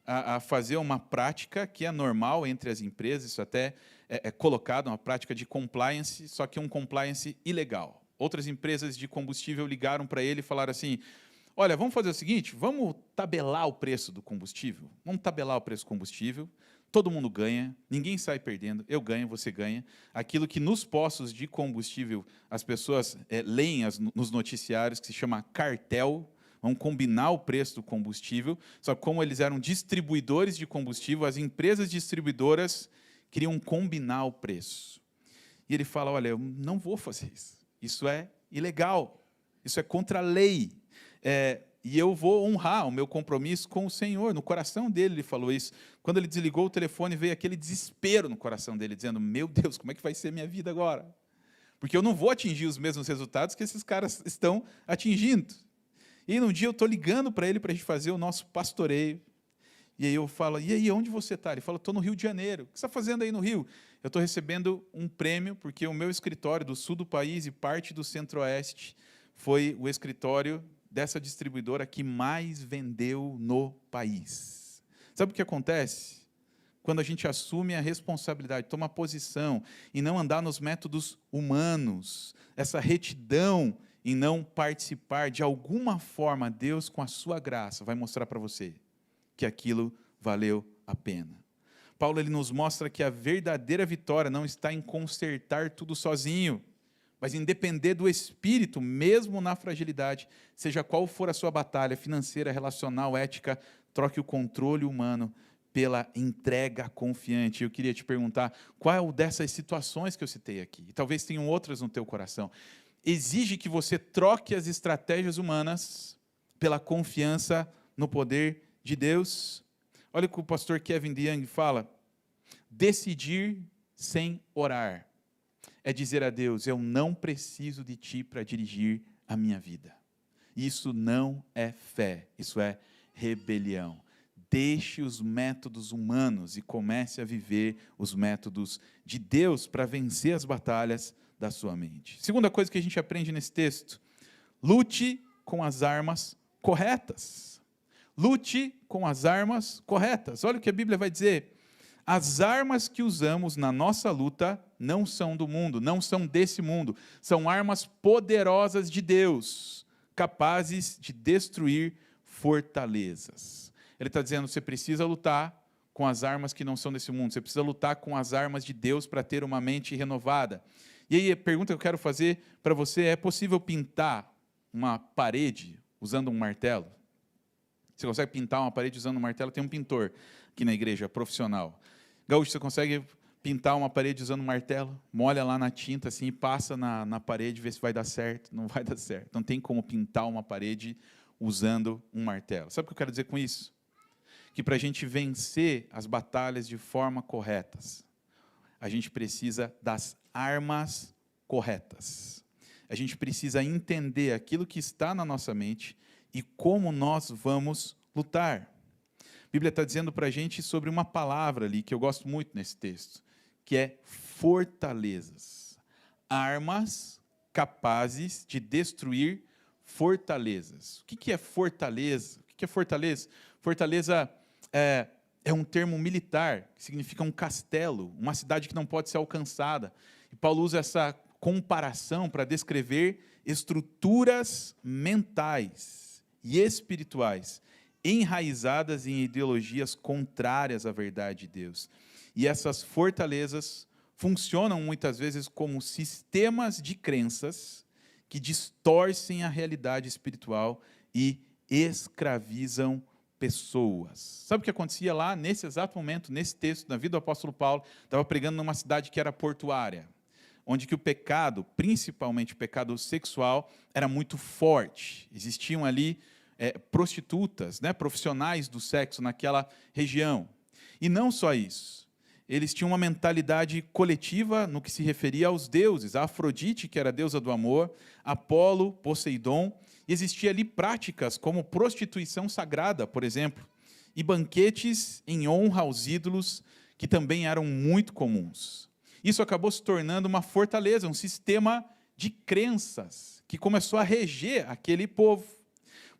a fazer uma prática que é normal entre as empresas, isso até é colocado, uma prática de compliance, só que um compliance ilegal. Outras empresas de combustível ligaram para ele e falaram assim, olha, vamos fazer o seguinte, vamos tabelar o preço do combustível, vamos tabelar o preço do combustível, todo mundo ganha, ninguém sai perdendo, eu ganho, você ganha. Aquilo que nos postos de combustível as pessoas leem nos noticiários, que se chama cartel, vão combinar o preço do combustível, só que como eles eram distribuidores de combustível, as empresas distribuidoras queriam combinar o preço. E ele fala, olha, eu não vou fazer isso. Isso é ilegal. Isso é contra a lei. E eu vou honrar o meu compromisso com o Senhor. No coração dele ele falou isso. Quando ele desligou o telefone, veio aquele desespero no coração dele, dizendo, meu Deus, como é que vai ser minha vida agora? Porque eu não vou atingir os mesmos resultados que esses caras estão atingindo. E um dia eu estou ligando para ele para a gente fazer o nosso pastoreio. E aí eu falo, e aí, onde você está? Ele fala, estou no Rio de Janeiro. O que você está fazendo aí no Rio? Eu estou recebendo um prêmio, porque o meu escritório do sul do país e parte do centro-oeste foi o escritório dessa distribuidora que mais vendeu no país. Sabe o que acontece? Quando a gente assume a responsabilidade, toma posição, e não andar nos métodos humanos, essa retidão em não participar, de alguma forma, Deus, com a sua graça, vai mostrar para você que aquilo valeu a pena. Paulo ele nos mostra que a verdadeira vitória não está em consertar tudo sozinho, mas em depender do Espírito, mesmo na fragilidade, seja qual for a sua batalha financeira, relacional, ética, troque o controle humano pela entrega confiante. Eu queria te perguntar, qual dessas situações que eu citei aqui, e talvez tenham outras no teu coração, exige que você troque as estratégias humanas pela confiança no poder de Deus? Olha o que o pastor Kevin DeYoung fala, decidir sem orar é dizer a Deus, eu não preciso de ti para dirigir a minha vida. Isso não é fé, isso é rebelião. Deixe os métodos humanos e comece a viver os métodos de Deus para vencer as batalhas da sua mente. Segunda coisa que a gente aprende nesse texto, lute com as armas corretas. Lute com as armas corretas. Olha o que a Bíblia vai dizer. As armas que usamos na nossa luta não são do mundo, não são desse mundo. São armas poderosas de Deus, capazes de destruir fortalezas. Ele está dizendo, você precisa lutar com as armas que não são desse mundo. Você precisa lutar com as armas de Deus para ter uma mente renovada. E aí a pergunta que eu quero fazer para você é possível pintar uma parede usando um martelo? Você consegue pintar uma parede usando um martelo? Tem um pintor aqui na igreja, profissional. Gaúcho, você consegue pintar uma parede usando um martelo? Molha lá na tinta assim, e passa na parede, vê se vai dar certo. Não vai dar certo. Não tem como pintar uma parede usando um martelo. Sabe o que eu quero dizer com isso? Que para a gente vencer as batalhas de forma correta, a gente precisa das armas corretas. A gente precisa entender aquilo que está na nossa mente e como nós vamos lutar. A Bíblia está dizendo para a gente sobre uma palavra ali, que eu gosto muito nesse texto, que é fortalezas. Armas capazes de destruir fortalezas. O que é fortaleza? O que é fortaleza? Fortaleza é um termo militar, que significa um castelo, uma cidade que não pode ser alcançada. E Paulo usa essa comparação para descrever estruturas mentais e espirituais, enraizadas em ideologias contrárias à verdade de Deus. E essas fortalezas funcionam muitas vezes como sistemas de crenças que distorcem a realidade espiritual e escravizam pessoas. Sabe o que acontecia lá, nesse exato momento, nesse texto, na vida do apóstolo Paulo? Estava pregando numa cidade que era portuária, onde que o pecado, principalmente o pecado sexual, era muito forte. Existiam ali prostitutas, profissionais do sexo naquela região. E não só isso. Eles tinham uma mentalidade coletiva no que se referia aos deuses. A Afrodite, que era a deusa do amor, Apolo, Poseidon. E existia ali práticas como prostituição sagrada, por exemplo, e banquetes em honra aos ídolos, que também eram muito comuns. Isso acabou se tornando uma fortaleza, um sistema de crenças, que começou a reger aquele povo.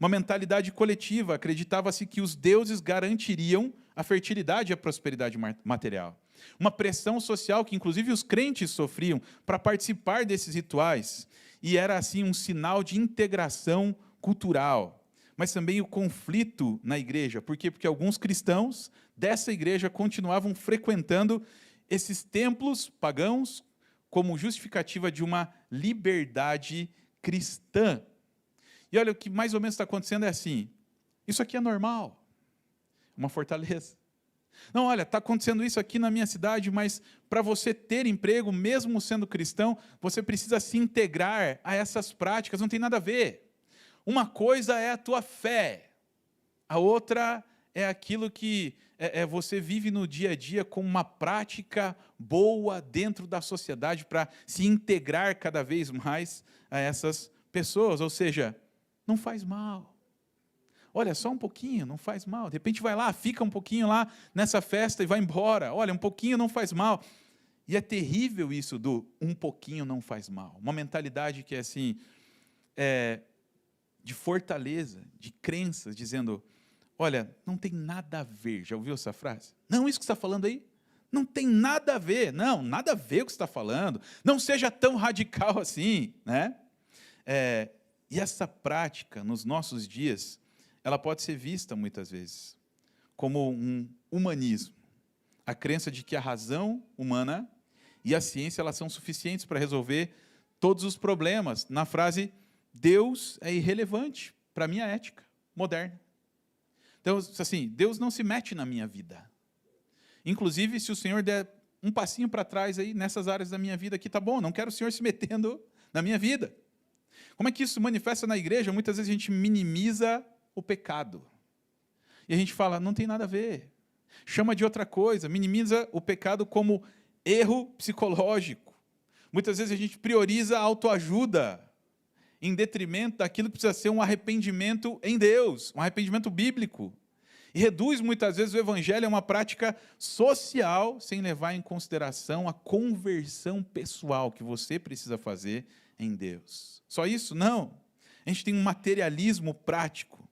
Uma mentalidade coletiva, acreditava-se que os deuses garantiriam a fertilidade e a prosperidade material. Uma pressão social que, inclusive, os crentes sofriam para participar desses rituais. E era, assim, um sinal de integração cultural. Mas também o conflito na igreja. Por quê? Porque alguns cristãos dessa igreja continuavam frequentando esses templos pagãos como justificativa de uma liberdade cristã. E olha, o que mais ou menos está acontecendo é assim, isso aqui é normal, uma fortaleza. Não, olha, está acontecendo isso aqui na minha cidade, mas para você ter emprego, mesmo sendo cristão, você precisa se integrar a essas práticas, não tem nada a ver. Uma coisa é a tua fé, a outra é aquilo que você vive no dia a dia como uma prática boa dentro da sociedade para se integrar cada vez mais a essas pessoas, ou seja, não faz mal. Olha, só um pouquinho, não faz mal. De repente vai lá, fica um pouquinho lá nessa festa e vai embora. Olha, um pouquinho não faz mal. E é terrível isso do um pouquinho não faz mal. Uma mentalidade que é assim, de fortaleza, de crenças, dizendo, olha, não tem nada a ver. Já ouviu essa frase? Não, isso que você está falando aí? Não tem nada a ver. Não, nada a ver o que você está falando. Não seja tão radical assim, né? E essa prática, nos nossos dias, ela pode ser vista, muitas vezes, como um humanismo. A crença de que a razão humana e a ciência elas são suficientes para resolver todos os problemas. Na frase, Deus é irrelevante para a minha ética moderna. Então, assim, Deus não se mete na minha vida. Inclusive, se o Senhor der um passinho para trás aí, nessas áreas da minha vida aqui, tá bom, não quero o Senhor se metendo na minha vida. Como é que isso se manifesta na igreja? Muitas vezes a gente minimiza o pecado. E a gente fala, não tem nada a ver. Chama de outra coisa, minimiza o pecado como erro psicológico. Muitas vezes a gente prioriza a autoajuda em detrimento daquilo que precisa ser um arrependimento em Deus, um arrependimento bíblico. E reduz muitas vezes o evangelho a uma prática social, sem levar em consideração a conversão pessoal que você precisa fazer em Deus. Só isso? Não. A gente tem um materialismo prático,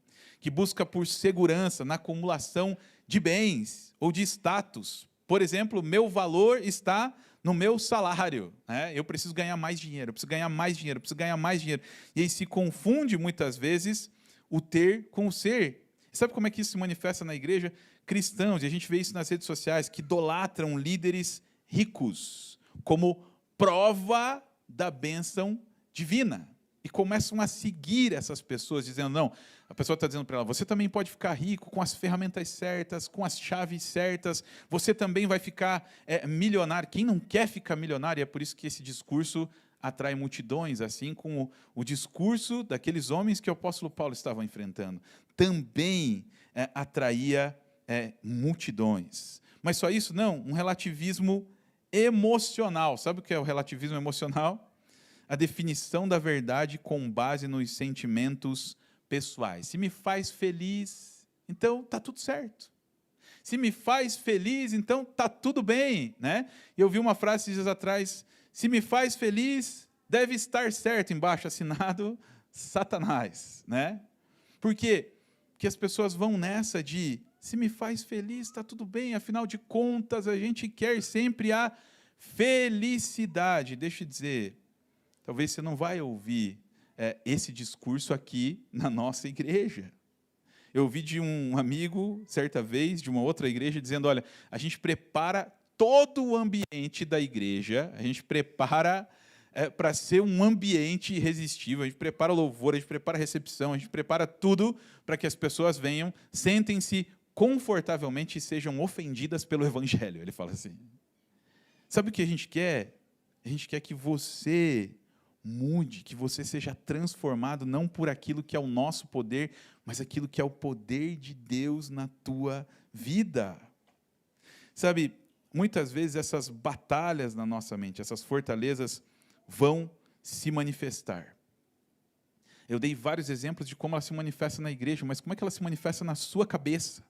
que busca por segurança na acumulação de bens ou de status. Por exemplo, meu valor está no meu salário. Né? Eu preciso ganhar mais dinheiro, eu preciso ganhar mais dinheiro, eu preciso ganhar mais dinheiro. E aí se confunde, muitas vezes, o ter com o ser. Sabe como é que isso se manifesta na igreja? Cristãos, e a gente vê isso nas redes sociais, que idolatram líderes ricos como prova da bênção divina. E começam a seguir essas pessoas, dizendo, não, a pessoa está dizendo para ela, você também pode ficar rico com as ferramentas certas, com as chaves certas, você também vai ficar milionário. Quem não quer ficar milionário? E é por isso que esse discurso atrai multidões, assim como o discurso daqueles homens que o apóstolo Paulo estava enfrentando. Também atraía multidões. Mas só isso? Não, um relativismo emocional. Sabe o que é o relativismo emocional? A definição da verdade com base nos sentimentos pessoais. Se me faz feliz, então está tudo certo. Se me faz feliz, então está tudo bem. Né? Eu vi uma frase esses dias atrás, se me faz feliz, deve estar certo, embaixo assinado, Satanás. Né? Por quê? Porque as pessoas vão nessa de, se me faz feliz, está tudo bem, afinal de contas, a gente quer sempre a felicidade. Deixa eu dizer, talvez você não vai ouvir esse discurso aqui na nossa igreja. Eu ouvi de um amigo, certa vez, de uma outra igreja, dizendo, olha, a gente prepara todo o ambiente da igreja, a gente prepara para ser um ambiente irresistível, a gente prepara louvor, a gente prepara recepção, a gente prepara tudo para que as pessoas venham, sentem-se confortavelmente e sejam ofendidas pelo evangelho. Ele fala assim. Sabe o que a gente quer? A gente quer que você mude, que você seja transformado não por aquilo que é o nosso poder, mas aquilo que é o poder de Deus na tua vida. Sabe, muitas vezes essas batalhas na nossa mente, essas fortalezas vão se manifestar. Eu dei vários exemplos de como ela se manifesta na igreja, mas como é que ela se manifesta na sua cabeça,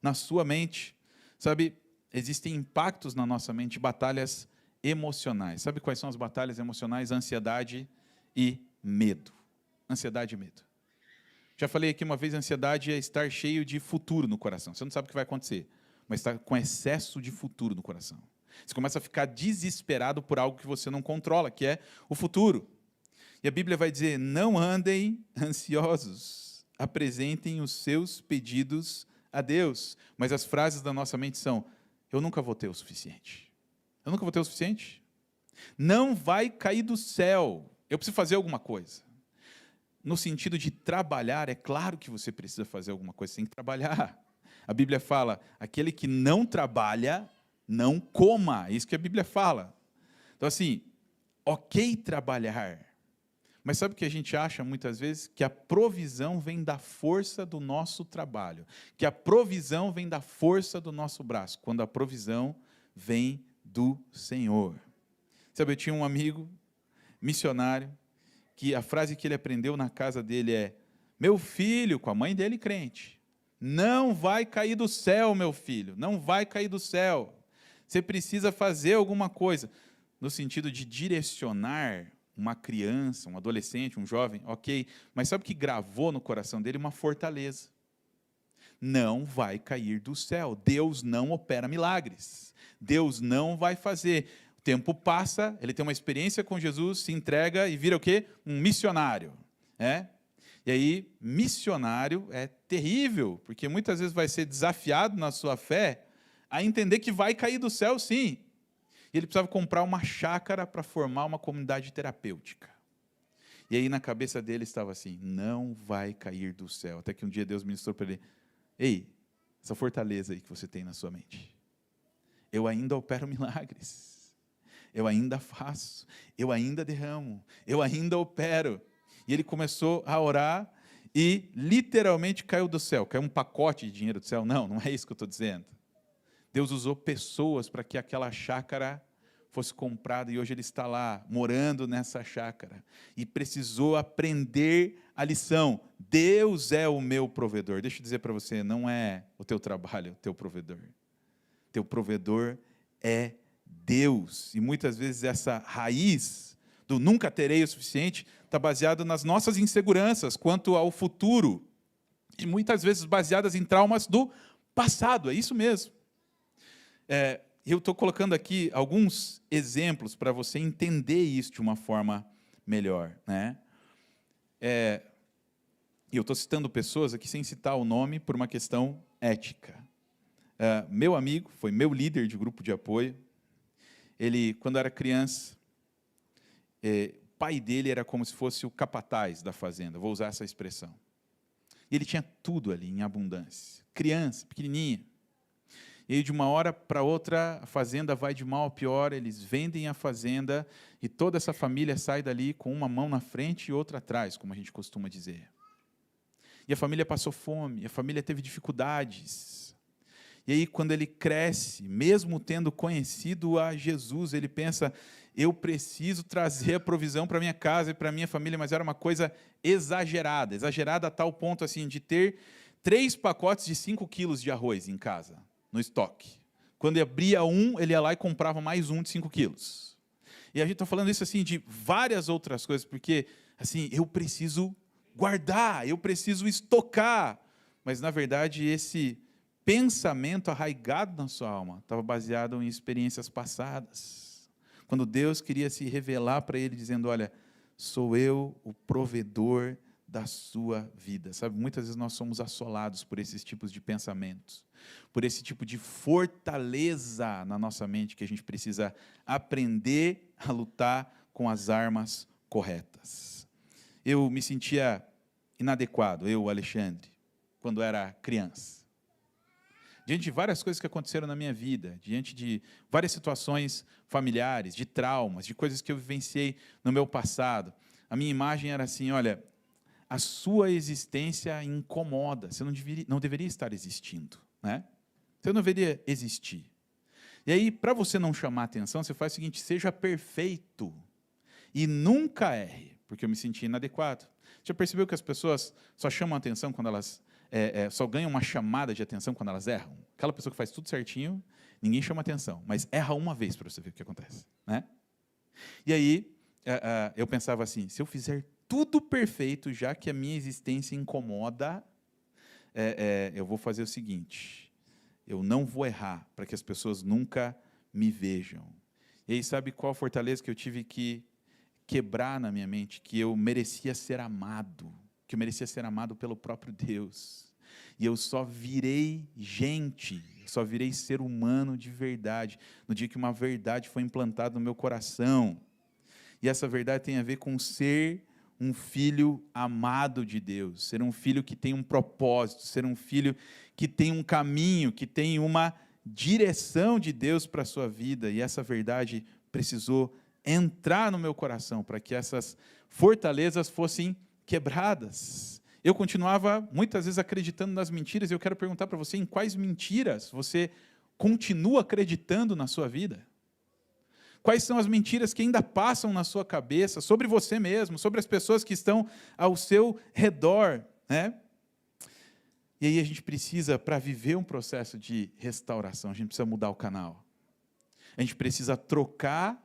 na sua mente? Sabe, existem impactos na nossa mente, batalhas emocionais. Sabe quais são as batalhas emocionais? Ansiedade e medo. Ansiedade e medo. Já falei aqui uma vez, ansiedade é estar cheio de futuro no coração. Você não sabe o que vai acontecer, mas está com excesso de futuro no coração. Você começa a ficar desesperado por algo que você não controla, que é o futuro. E a Bíblia vai dizer, não andem ansiosos, apresentem os seus pedidos a Deus. Mas as frases da nossa mente são, eu nunca vou ter o suficiente. Eu nunca vou ter o suficiente? Não vai cair do céu. Eu preciso fazer alguma coisa. No sentido de trabalhar, é claro que você precisa fazer alguma coisa, você tem que trabalhar. A Bíblia fala, aquele que não trabalha, não coma. É isso que a Bíblia fala. Então, assim, ok trabalhar, mas sabe o que a gente acha muitas vezes? Que a provisão vem da força do nosso trabalho, que a provisão vem da força do nosso braço, quando a provisão vem do Senhor. Sabe, eu tinha um amigo missionário, que a frase que ele aprendeu na casa dele é: meu filho, com a mãe dele crente, não vai cair do céu, meu filho, não vai cair do céu. Você precisa fazer alguma coisa, no sentido de direcionar uma criança, um adolescente, um jovem, ok, mas sabe o que gravou no coração dele? Uma fortaleza. Não vai cair do céu, Deus não opera milagres, Deus não vai fazer. O tempo passa, ele tem uma experiência com Jesus, se entrega e vira o quê? Um missionário. E aí, missionário é terrível, porque muitas vezes vai ser desafiado na sua fé a entender que vai cair do céu, sim. E ele precisava comprar uma chácara para formar uma comunidade terapêutica. E aí na cabeça dele estava assim: não vai cair do céu. Até que um dia Deus ministrou para ele: ei, essa fortaleza aí que você tem na sua mente, eu ainda opero milagres, eu ainda faço, eu ainda derramo, eu ainda opero. E ele começou a orar e literalmente caiu do céu. Caiu um pacote de dinheiro do céu? Não, não é isso que eu estou dizendo. Deus usou pessoas para que aquela chácara fosse comprada, e hoje ele está lá, morando nessa chácara, e precisou aprender a lição: Deus é o meu provedor. Deixa eu dizer para você, não é o teu trabalho, o teu provedor. Teu provedor é Deus, e muitas vezes essa raiz do nunca terei o suficiente está baseado nas nossas inseguranças quanto ao futuro, e muitas vezes baseadas em traumas do passado, é isso mesmo. Eu estou colocando aqui alguns exemplos para você entender isso de uma forma melhor. E eu estou citando pessoas aqui sem citar o nome por uma questão ética. Meu amigo, foi meu líder de grupo de apoio. Ele, quando era criança, o pai dele era como se fosse o capataz da fazenda, vou usar essa expressão. E ele tinha tudo ali em abundância. Criança, pequenininha. E aí, de uma hora para outra, a fazenda vai de mal a pior, eles vendem a fazenda e toda essa família sai dali com uma mão na frente e outra atrás, como a gente costuma dizer. E a família passou fome, a família teve dificuldades. E aí, quando ele cresce, mesmo tendo conhecido a Jesus, ele pensa: eu preciso trazer a provisão para minha casa e para minha família, mas era uma coisa exagerada, exagerada a tal ponto assim, de ter 3 pacotes de 5 quilos de arroz em casa, no estoque. Quando abria um, ele ia lá e comprava mais um de 5 quilos. E a gente está falando isso assim de várias outras coisas, porque assim, eu preciso guardar, eu preciso estocar. Mas, na verdade, esse pensamento arraigado na sua alma estava baseado em experiências passadas. Quando Deus queria se revelar para ele, dizendo: olha, sou eu o provedor da sua vida. Sabe, muitas vezes nós somos assolados por esses tipos de pensamentos, por esse tipo de fortaleza na nossa mente, que a gente precisa aprender a lutar com as armas corretas. Eu me sentia inadequado, eu, Alexandre, quando era criança. Diante de várias coisas que aconteceram na minha vida, diante de várias situações familiares, de traumas, de coisas que eu vivenciei no meu passado, a minha imagem era assim: olha, a sua existência incomoda, você não deveria estar existindo, né? Você não deveria existir. E aí, para você não chamar atenção, você faz o seguinte: seja perfeito e nunca erre, porque eu me senti inadequado. Já percebeu que as pessoas só chamam atenção quando elas só ganham uma chamada de atenção quando elas erram? Aquela pessoa que faz tudo certinho, ninguém chama atenção, mas erra uma vez para você ver o que acontece, né? E aí, eu pensava assim: se eu fizer tudo perfeito, já que a minha existência incomoda, eu vou fazer o seguinte: eu não vou errar, para que as pessoas nunca me vejam. E aí, sabe qual a fortaleza que eu tive que quebrar na minha mente? Que eu merecia ser amado, que eu merecia ser amado pelo próprio Deus. E eu só virei gente, só virei ser humano de verdade, no dia que uma verdade foi implantada no meu coração. E essa verdade tem a ver com ser um filho amado de Deus, ser um filho que tem um propósito, ser um filho que tem um caminho, que tem uma direção de Deus para a sua vida, e essa verdade precisou entrar no meu coração para que essas fortalezas fossem quebradas. Eu continuava muitas vezes acreditando nas mentiras, e eu quero perguntar para você, em quais mentiras você continua acreditando na sua vida? Quais são as mentiras que ainda passam na sua cabeça, sobre você mesmo, sobre as pessoas que estão ao seu redor, né? E aí a gente precisa, para viver um processo de restauração, a gente precisa mudar o canal. A gente precisa trocar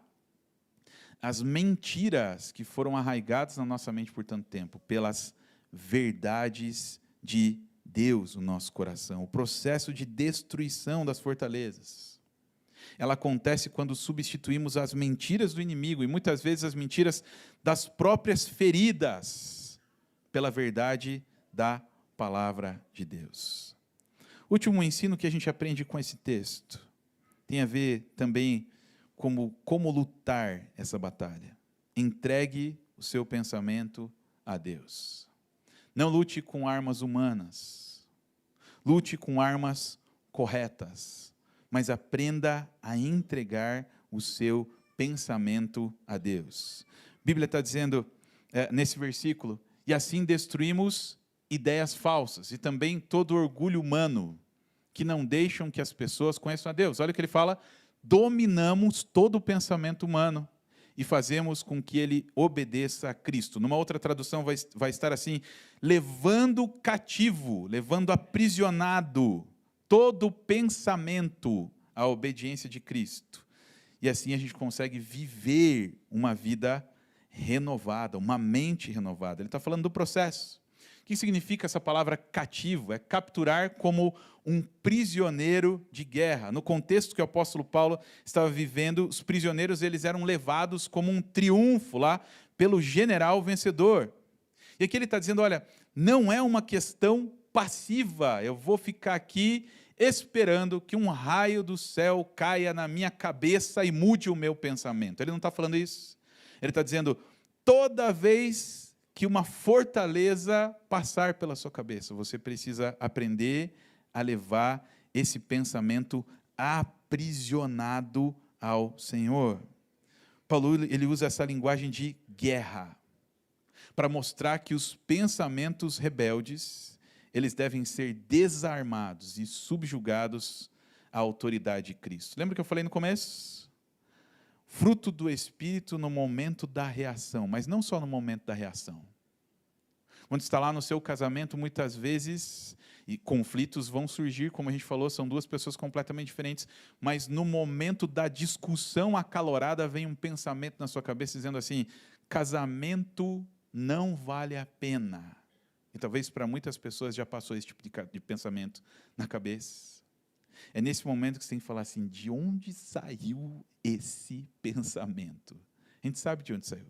as mentiras que foram arraigadas na nossa mente por tanto tempo, pelas verdades de Deus no nosso coração. O processo de destruição das fortalezas. Ela acontece quando substituímos as mentiras do inimigo, e muitas vezes as mentiras das próprias feridas, pela verdade da palavra de Deus. O último ensino que a gente aprende com esse texto tem a ver também como lutar essa batalha. Entregue o seu pensamento a Deus. Não lute com armas humanas. Lute com armas corretas. Mas aprenda a entregar o seu pensamento a Deus. A Bíblia está dizendo, nesse versículo, e assim destruímos ideias falsas e também todo orgulho humano que não deixam que as pessoas conheçam a Deus. Olha o que ele fala, dominamos todo o pensamento humano e fazemos com que ele obedeça a Cristo. Numa outra tradução vai estar assim, levando cativo, levando aprisionado todo pensamento à obediência de Cristo. E assim a gente consegue viver uma vida renovada, uma mente renovada. Ele está falando do processo. O que significa essa palavra cativo? É capturar como um prisioneiro de guerra. No contexto que o apóstolo Paulo estava vivendo, os prisioneiros eles eram levados como um triunfo lá pelo general vencedor. E aqui ele está dizendo, olha, não é uma questão passiva, eu vou ficar aqui esperando que um raio do céu caia na minha cabeça e mude o meu pensamento. Ele não está falando isso. Ele está dizendo, toda vez que uma fortaleza passar pela sua cabeça, você precisa aprender a levar esse pensamento aprisionado ao Senhor. Paulo ele usa essa linguagem de guerra para mostrar que os pensamentos rebeldes eles devem ser desarmados e subjugados à autoridade de Cristo. Lembra que eu falei no começo? Fruto do Espírito no momento da reação, mas não só no momento da reação. Quando está lá no seu casamento, muitas vezes, e conflitos vão surgir, como a gente falou, são duas pessoas completamente diferentes, mas no momento da discussão acalorada, vem um pensamento na sua cabeça dizendo assim, casamento não vale a pena. E talvez para muitas pessoas já passou esse tipo de pensamento na cabeça. É nesse momento que você tem que falar assim, de onde saiu esse pensamento? A gente sabe de onde saiu.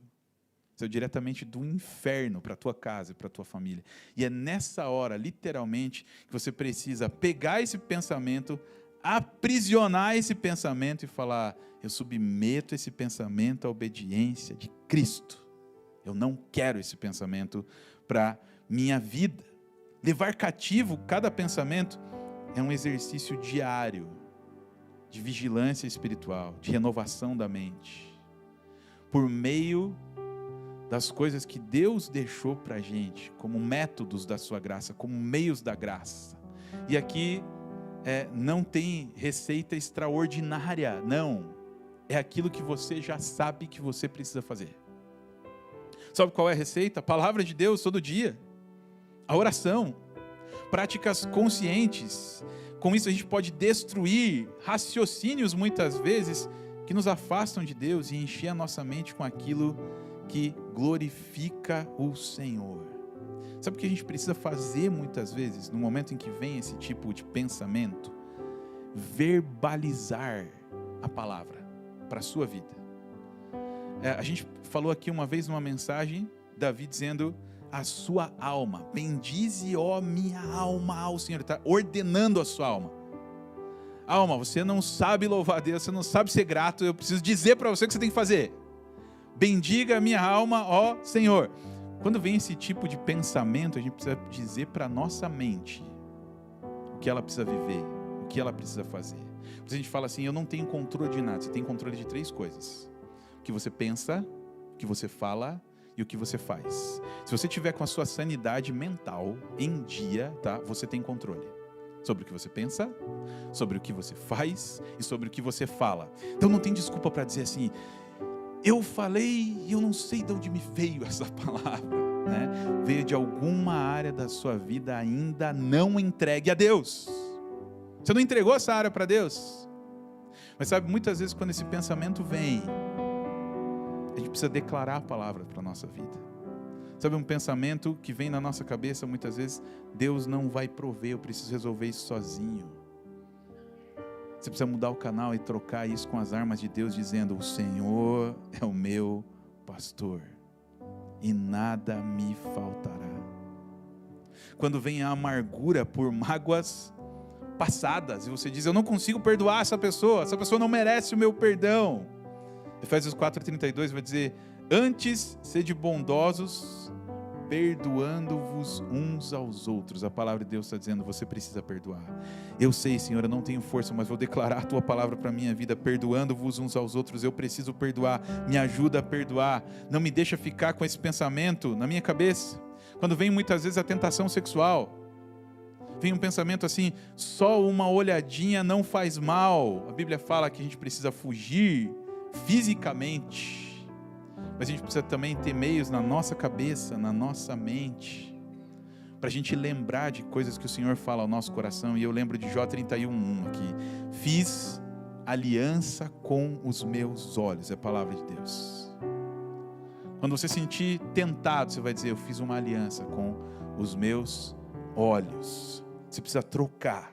Saiu diretamente do inferno para a tua casa e para a tua família. E é nessa hora, literalmente, que você precisa pegar esse pensamento, aprisionar esse pensamento e falar, eu submeto esse pensamento à obediência de Cristo. Eu não quero esse pensamento para minha vida. Levar cativo cada pensamento é um exercício diário de vigilância espiritual, de renovação da mente, por meio das coisas que Deus deixou para a gente, como métodos da sua graça, como meios da graça. E aqui não tem receita extraordinária, não. É aquilo que você já sabe que você precisa fazer. Sabe qual é a receita? A palavra de Deus todo dia. A oração, práticas conscientes. Com isso a gente pode destruir raciocínios muitas vezes que nos afastam de Deus e encher a nossa mente com aquilo que glorifica o Senhor. Sabe o que a gente precisa fazer muitas vezes, no momento em que vem esse tipo de pensamento? Verbalizar a palavra para a sua vida. A gente falou aqui uma vez numa mensagem, Davi dizendo, a sua alma, bendize, ó minha alma, ao Senhor. Ele está ordenando a sua alma. Alma, você não sabe louvar a Deus, você não sabe ser grato, eu preciso dizer para você o que você tem que fazer. Bendiga a minha alma, ó Senhor. Quando vem esse tipo de pensamento, a gente precisa dizer para a nossa mente o que ela precisa viver, o que ela precisa fazer. A gente fala assim, eu não tenho controle de nada. Você tem controle de 3 coisas: o que você pensa, o que você fala e o que você faz. Se você tiver com a sua sanidade mental em dia, tá? Você tem controle sobre o que você pensa, sobre o que você faz e sobre o que você fala. Então não tem desculpa para dizer assim, eu falei e eu não sei de onde me veio essa palavra, né? Veio de alguma área da sua vida ainda não entregue a Deus. Você não entregou essa área para Deus. Mas sabe, muitas vezes quando esse pensamento vem, a gente precisa declarar a palavra para a nossa vida. Sabe, um pensamento que vem na nossa cabeça, muitas vezes, Deus não vai prover, eu preciso resolver isso sozinho. Você precisa mudar o canal e trocar isso com as armas de Deus, dizendo, o Senhor é o meu pastor, e nada me faltará. Quando vem a amargura por mágoas passadas, e você diz, eu não consigo perdoar essa pessoa não merece o meu perdão. Efésios 4,32 vai dizer, antes sede bondosos, perdoando-vos uns aos outros. A palavra de Deus está dizendo, você precisa perdoar. Eu sei, Senhor, eu não tenho força, mas vou declarar a tua palavra para a minha vida, perdoando-vos uns aos outros. Eu preciso perdoar, me ajuda a perdoar. Não me deixa ficar com esse pensamento na minha cabeça. Quando vem muitas vezes a tentação sexual, vem um pensamento assim, só uma olhadinha não faz mal. A Bíblia fala que a gente precisa fugir fisicamente, mas a gente precisa também ter meios na nossa cabeça, na nossa mente, para a gente lembrar de coisas que o Senhor fala ao nosso coração. E eu lembro de Jó 31:1 aqui, fiz aliança com os meus olhos, é a palavra de Deus. Quando você se sentir tentado, você vai dizer, eu fiz uma aliança com os meus olhos. Você precisa trocar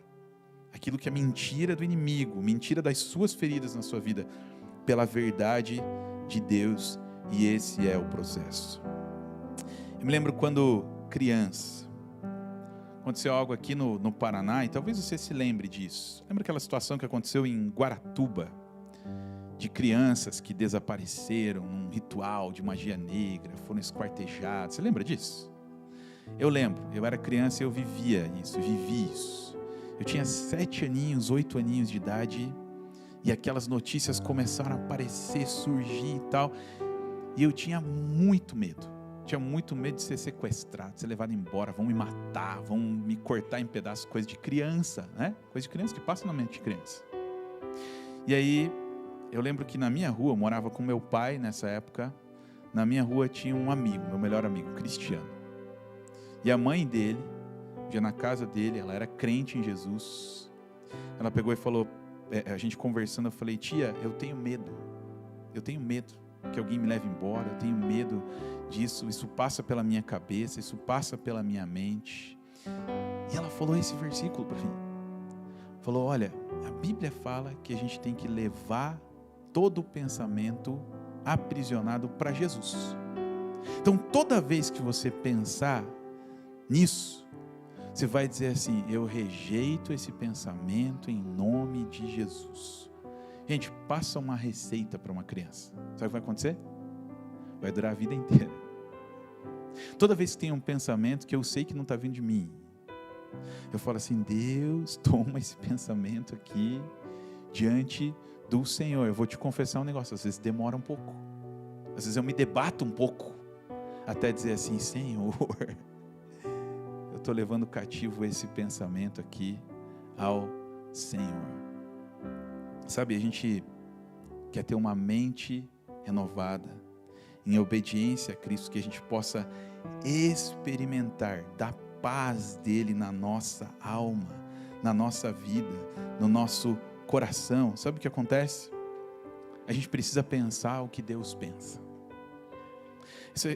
aquilo que é mentira do inimigo, mentira das suas feridas na sua vida, pela verdade de Deus, e esse é o processo. Eu me lembro quando criança, aconteceu algo aqui no Paraná, e talvez você se lembre disso. Lembra aquela situação que aconteceu em Guaratuba, de crianças que desapareceram num ritual de magia negra, foram esquartejadas? Você lembra disso? Eu lembro, eu era criança e eu vivi isso. Eu tinha 7 aninhos, 8 aninhos de idade, e aquelas notícias começaram a aparecer, surgir e tal, e eu tinha muito medo de ser sequestrado, de ser levado embora, vão me matar, vão me cortar em pedaços, coisa de criança, né? Coisa de criança que passa na mente de criança. E aí, eu lembro que na minha rua, eu morava com meu pai nessa época, na minha rua tinha um amigo, meu melhor amigo, Cristiano, e a mãe dele, já na casa dele, ela era crente em Jesus, ela pegou e falou, a gente conversando, eu falei, tia, eu tenho medo que alguém me leve embora, eu tenho medo disso, isso passa pela minha cabeça, isso passa pela minha mente. E ela falou esse versículo para mim, falou, olha, a Bíblia fala que a gente tem que levar todo o pensamento aprisionado para Jesus. Então toda vez que você pensar nisso, você vai dizer assim, eu rejeito esse pensamento em nome de Jesus. Gente, passa uma receita para uma criança. Sabe o que vai acontecer? Vai durar a vida inteira. Toda vez que tem um pensamento que eu sei que não está vindo de mim, eu falo assim, Deus, toma esse pensamento aqui diante do Senhor. Eu vou te confessar um negócio, às vezes demora um pouco. Às vezes eu me debato um pouco, até dizer assim, Senhor, eu estou levando cativo esse pensamento aqui ao Senhor. Sabe, a gente quer ter uma mente renovada, em obediência a Cristo, que a gente possa experimentar da paz dele na nossa alma, na nossa vida, no nosso coração. Sabe o que acontece? A gente precisa pensar o que Deus pensa.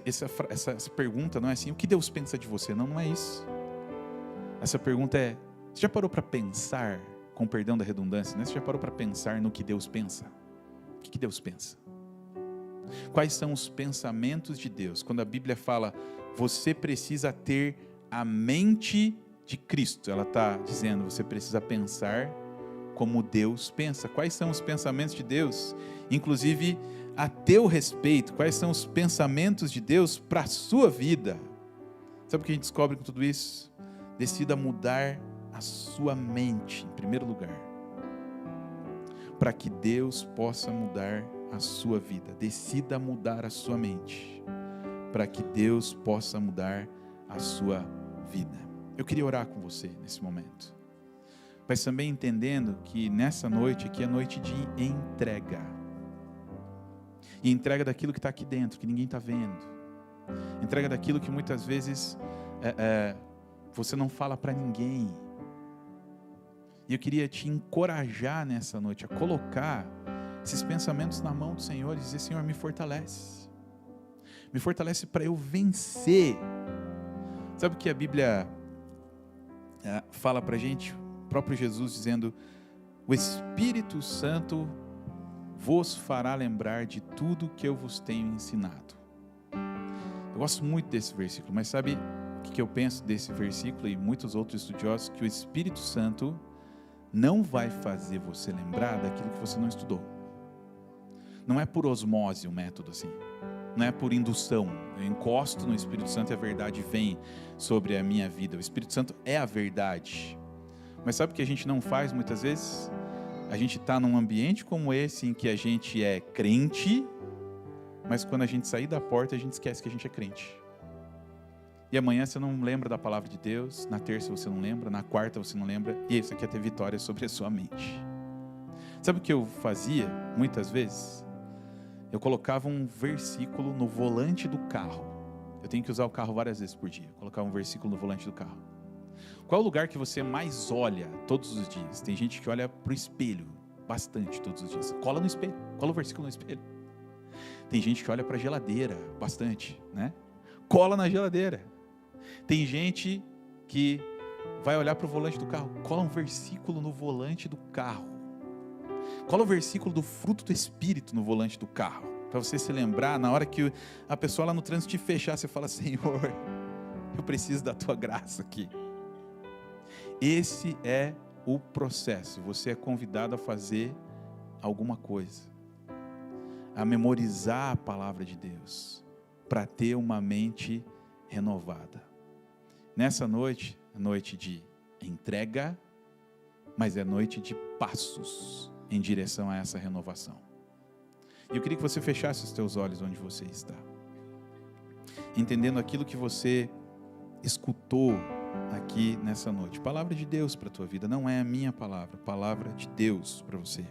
Essa pergunta não é assim, o que Deus pensa de você? Não é isso. Essa pergunta é, você já parou para pensar, com perdão da redundância, né? Você já parou para pensar no que Deus pensa? O que Deus pensa? Quais são os pensamentos de Deus? Quando a Bíblia fala, você precisa ter a mente de Cristo, ela está dizendo, você precisa pensar como Deus pensa. Quais são os pensamentos de Deus? Inclusive, a teu respeito, quais são os pensamentos de Deus para a sua vida. Sabe o que a gente descobre com tudo isso? Decida mudar a sua mente, em primeiro lugar, para que Deus possa mudar a sua vida. Decida mudar a sua mente, para que Deus possa mudar a sua vida. Eu queria orar com você nesse momento, mas também entendendo que nessa noite aqui é noite de entrega. E entrega daquilo que está aqui dentro, que ninguém está vendo. Entrega daquilo que muitas vezes você não fala para ninguém. E eu queria te encorajar nessa noite a colocar esses pensamentos na mão do Senhor e dizer: Senhor, me fortalece. Me fortalece para eu vencer. Sabe o que a Bíblia fala para a gente? O próprio Jesus dizendo: o Espírito Santo vos fará lembrar de tudo que eu vos tenho ensinado. Eu gosto muito desse versículo, mas sabe o que eu penso desse versículo e muitos outros estudiosos? Que o Espírito Santo não vai fazer você lembrar daquilo que você não estudou. Não é por osmose o método assim. Não é por indução. Eu encosto no Espírito Santo e a verdade vem sobre a minha vida. O Espírito Santo é a verdade. Mas sabe o que a gente não faz muitas vezes? A gente está num ambiente como esse em que a gente é crente, mas quando a gente sair da porta a gente esquece que a gente é crente. E amanhã você não lembra da palavra de Deus, na terça você não lembra, na quarta você não lembra, e aí você quer ter vitória sobre a sua mente. Sabe o que eu fazia muitas vezes? Eu colocava um versículo no volante do carro. Eu tenho que usar o carro várias vezes por dia. Colocava um versículo no volante do carro. Qual é o lugar que você mais olha todos os dias? Tem gente que olha para o espelho bastante todos os dias. Cola no espelho, cola o versículo no espelho. Tem gente que olha para a geladeira bastante, né? Cola na geladeira. Tem gente que vai olhar para o volante do carro, cola um versículo no volante do carro. Cola o versículo do fruto do Espírito no volante do carro, para você se lembrar, na hora que a pessoa lá no trânsito te fechar, você fala: Senhor, eu preciso da tua graça aqui. Esse é o processo. Você é convidado a fazer alguma coisa, a memorizar a palavra de Deus, para ter uma mente renovada. Nessa noite, é noite de entrega, mas é noite de passos em direção a essa renovação. E eu queria que você fechasse os teus olhos onde você está, entendendo aquilo que você escutou aqui nessa noite. Palavra de Deus para a tua vida, não é a minha palavra, palavra de Deus para você.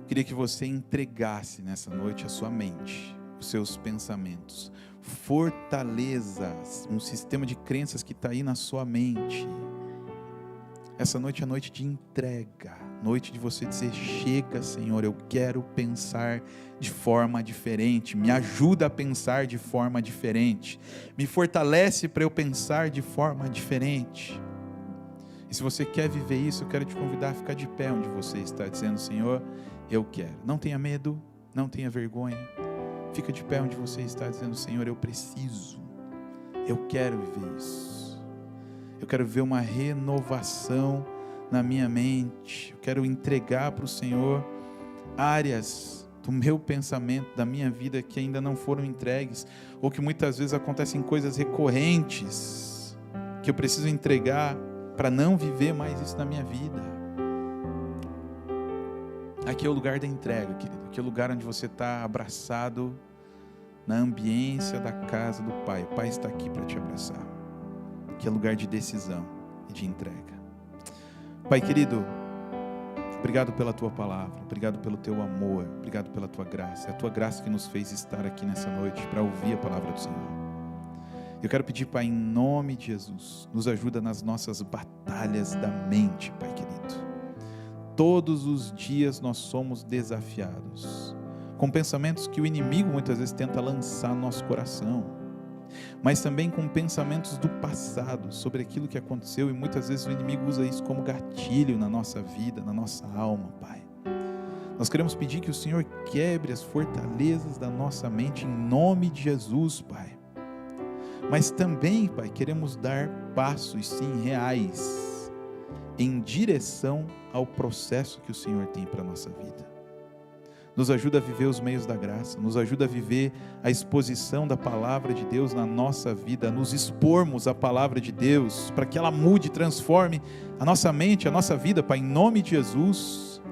Queria que você entregasse nessa noite a sua mente, os seus pensamentos. Fortaleça um sistema de crenças que está aí na sua mente. Essa noite é noite de entrega, noite de você dizer: chega, Senhor, eu quero pensar de forma diferente, me ajuda a pensar de forma diferente, me fortalece para eu pensar de forma diferente. E se você quer viver isso, eu quero te convidar a ficar de pé onde você está, dizendo: Senhor, eu quero. Não tenha medo, não tenha vergonha, fica de pé onde você está, dizendo: Senhor, eu preciso, eu quero viver isso. Eu quero ver uma renovação na minha mente. Eu quero entregar para o Senhor áreas do meu pensamento, da minha vida, que ainda não foram entregues, ou que muitas vezes acontecem coisas recorrentes, que eu preciso entregar para não viver mais isso na minha vida. Aqui é o lugar da entrega, querido. Aqui é o lugar onde você está abraçado na ambiência da casa do Pai. O Pai está aqui para te abraçar. Que é lugar de decisão e de entrega. Pai querido, obrigado pela tua palavra, obrigado pelo teu amor, obrigado pela tua graça. É a tua graça que nos fez estar aqui nessa noite para ouvir a palavra do Senhor. Eu quero pedir, Pai, em nome de Jesus, nos ajuda nas nossas batalhas da mente, Pai querido. Todos os dias nós somos desafiados com pensamentos que o inimigo muitas vezes tenta lançar no nosso coração, mas também com pensamentos do passado, sobre aquilo que aconteceu, e muitas vezes o inimigo usa isso como gatilho na nossa vida, na nossa alma, Pai. Nós queremos pedir que o Senhor quebre as fortalezas da nossa mente, em nome de Jesus, Pai. Mas também, Pai, queremos dar passos, sim, reais, em direção ao processo que o Senhor tem para a nossa vida. nos ajuda a viver os meios da graça, nos ajuda a viver a exposição da palavra de Deus na nossa vida, a nos expormos à palavra de Deus, para que ela mude, transforme a nossa mente, a nossa vida, Pai, em nome de Jesus.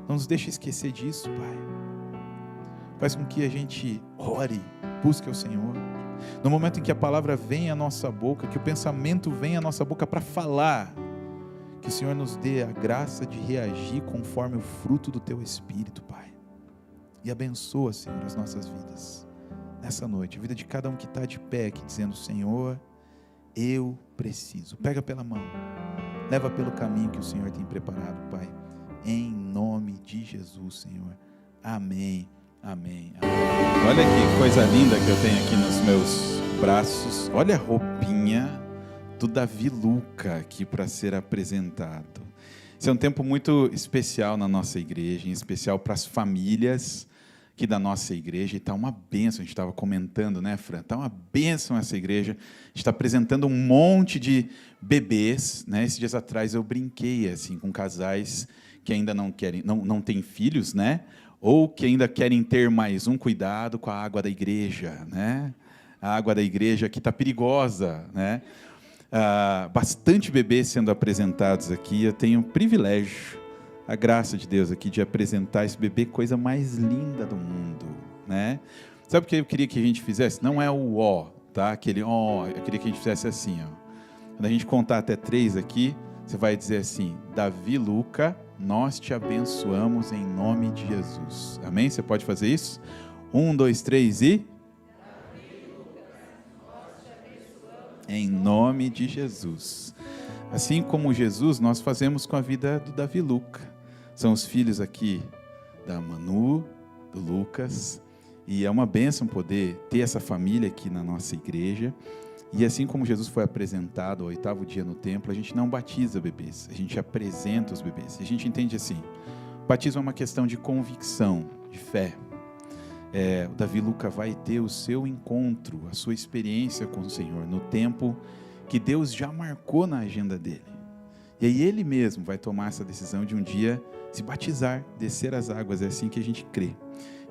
Não nos deixe esquecer disso, Pai. Faz com que a gente ore, busque ao Senhor. No momento em que a palavra vem à nossa boca, que o pensamento vem à nossa boca para falar, que o Senhor nos dê a graça de reagir conforme o fruto do Teu Espírito, Pai. E abençoa, Senhor, as nossas vidas nessa noite, a vida de cada um que está de pé aqui, dizendo: Senhor, eu preciso. Pega pela mão, leva pelo caminho que o Senhor tem preparado, Pai, em nome de Jesus, Senhor. Amém, amém, amém. Olha que coisa linda que eu tenho aqui nos meus braços. Olha a roupinha do Davi Luca aqui para ser apresentado. Esse é um tempo muito especial na nossa igreja, em especial para as famílias aqui da nossa igreja, e está uma bênção. A gente estava comentando, né, Fran? Está uma bênção essa igreja. A gente está apresentando um monte de bebês, né? Esses dias atrás eu brinquei assim com casais que ainda não querem, não têm filhos, né? Ou que ainda querem ter mais um. Cuidado com a água da igreja, né? A água da igreja aqui está perigosa, né? Bastante bebês sendo apresentados aqui. Eu tenho o privilégio, a graça de Deus aqui de apresentar esse bebê, coisa mais linda do mundo, né? Sabe o que eu queria que a gente fizesse? Não é o ó, tá? Aquele ó, eu queria que a gente fizesse assim, ó. Quando a gente contar até 3 aqui, você vai dizer assim: Davi Luca, nós te abençoamos em nome de Jesus. Amém? Você pode fazer isso? 1, 2, 3 e... Em nome de Jesus. Assim como Jesus, nós fazemos com a vida do Davi Luca. São os filhos aqui da Manu, do Lucas, e é uma bênção poder ter essa família aqui na nossa igreja. E assim como Jesus foi apresentado ao 8º dia no templo, a gente não batiza bebês, a gente apresenta os bebês. E a gente entende assim: o batismo é uma questão de convicção, de fé. O Davi Luca vai ter o seu encontro, a sua experiência com o Senhor, no tempo que Deus já marcou na agenda dele. E aí ele mesmo vai tomar essa decisão de um dia se batizar, descer as águas. É assim que a gente crê.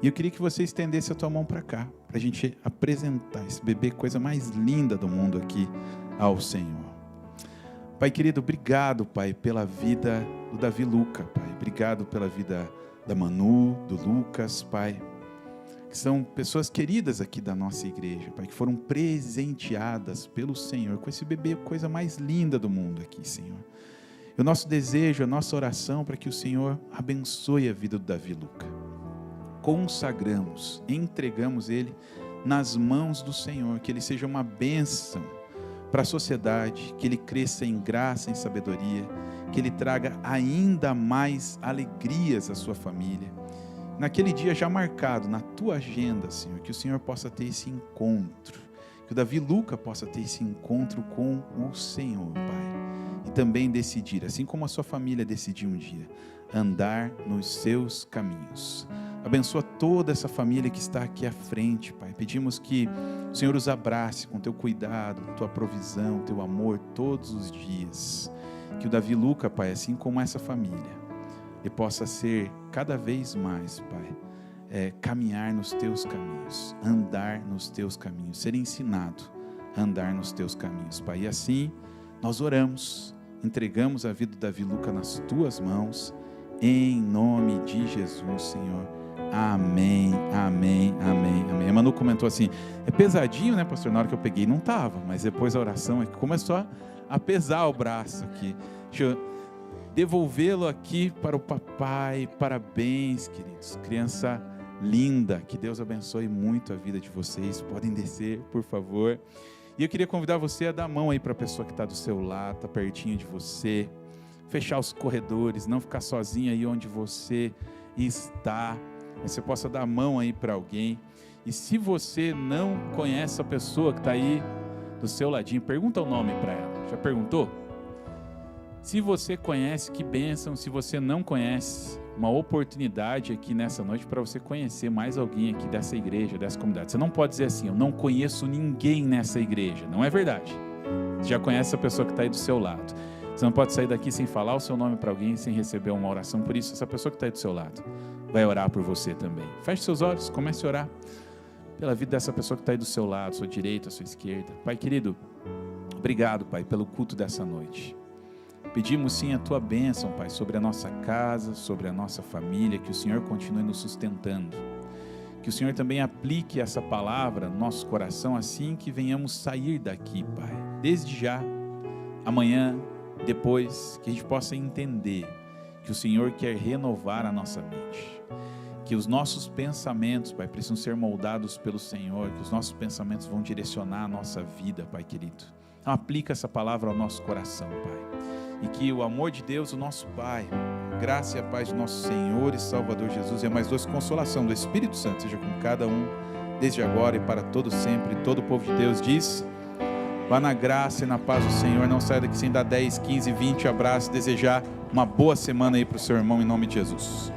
E eu queria que você estendesse a tua mão para cá, para a gente apresentar esse bebê, coisa mais linda do mundo aqui, ao Senhor. Pai querido, obrigado, Pai, pela vida do Davi Luca, Pai. Obrigado pela vida da Manu, do Lucas, Pai, que são pessoas queridas aqui da nossa igreja, Pai, que foram presenteadas pelo Senhor com esse bebê, coisa mais linda do mundo aqui, Senhor. E o nosso desejo, a nossa oração, para que o Senhor abençoe a vida do Davi Luca. Consagramos, entregamos ele nas mãos do Senhor, que ele seja uma bênção para a sociedade, que ele cresça em graça, em sabedoria, que ele traga ainda mais alegrias à sua família. Naquele dia já marcado na tua agenda, Senhor, que o Senhor possa ter esse encontro, que o Davi Luca possa ter esse encontro com o Senhor, Pai, e também decidir, assim como a sua família decidiu um dia, andar nos seus caminhos. Abençoa toda essa família que está aqui à frente, Pai. Pedimos que o Senhor os abrace com teu cuidado, tua provisão, teu amor todos os dias. Que o Davi Luca, Pai, assim como essa família, ele possa ser cada vez mais, Pai, caminhar nos teus caminhos, andar nos teus caminhos, ser ensinado a andar nos teus caminhos, Pai. E assim nós oramos, entregamos a vida do Davi Luca nas tuas mãos, em nome de Jesus, Senhor. Amém, amém, amém, amém. A Manu comentou assim: é pesadinho, né, pastor? Na hora que eu peguei não estava, mas depois a oração começou a pesar o braço aqui. Deixa eu devolvê-lo aqui para o papai. Parabéns, queridos. Criança linda. Que Deus abençoe muito a vida de vocês. Podem descer, por favor. E eu queria convidar você a dar a mão aí para a pessoa que está do seu lado, está pertinho de você. Fechar os corredores, não ficar sozinho aí onde você está. Você possa dar a mão aí para alguém. E se você não conhece a pessoa que está aí do seu ladinho, pergunta o nome para ela. Já perguntou? Se você conhece, que bênção. Se você não conhece, uma oportunidade aqui nessa noite para você conhecer mais alguém aqui dessa igreja, dessa comunidade. Você não pode dizer assim: eu não conheço ninguém nessa igreja. Não é verdade. Você já conhece a pessoa que está aí do seu lado. Você não pode sair daqui sem falar o seu nome para alguém, sem receber uma oração. Por isso, essa pessoa que está aí do seu lado, vai orar por você também. Feche seus olhos, comece a orar pela vida dessa pessoa que está aí do seu lado, à sua direita, à sua esquerda. Pai querido, obrigado, Pai, pelo culto dessa noite. Pedimos sim a Tua bênção, Pai, sobre a nossa casa, sobre a nossa família, que o Senhor continue nos sustentando. Que o Senhor também aplique essa palavra no nosso coração, assim que venhamos sair daqui, Pai. Desde já, amanhã, depois, que a gente possa entender que o Senhor quer renovar a nossa mente. Que os nossos pensamentos, Pai, precisam ser moldados pelo Senhor, que os nossos pensamentos vão direcionar a nossa vida, Pai querido. Então aplica essa palavra ao nosso coração, Pai. E que o amor de Deus, o nosso Pai, a graça e a paz do nosso Senhor e Salvador Jesus, e a mais doce consolação do Espírito Santo, seja com cada um, desde agora e para todo sempre. Todo o povo de Deus diz: vá na graça e na paz do Senhor, não saia daqui sem dar 10, 15, 20 abraços, desejar uma boa semana aí para o seu irmão, em nome de Jesus.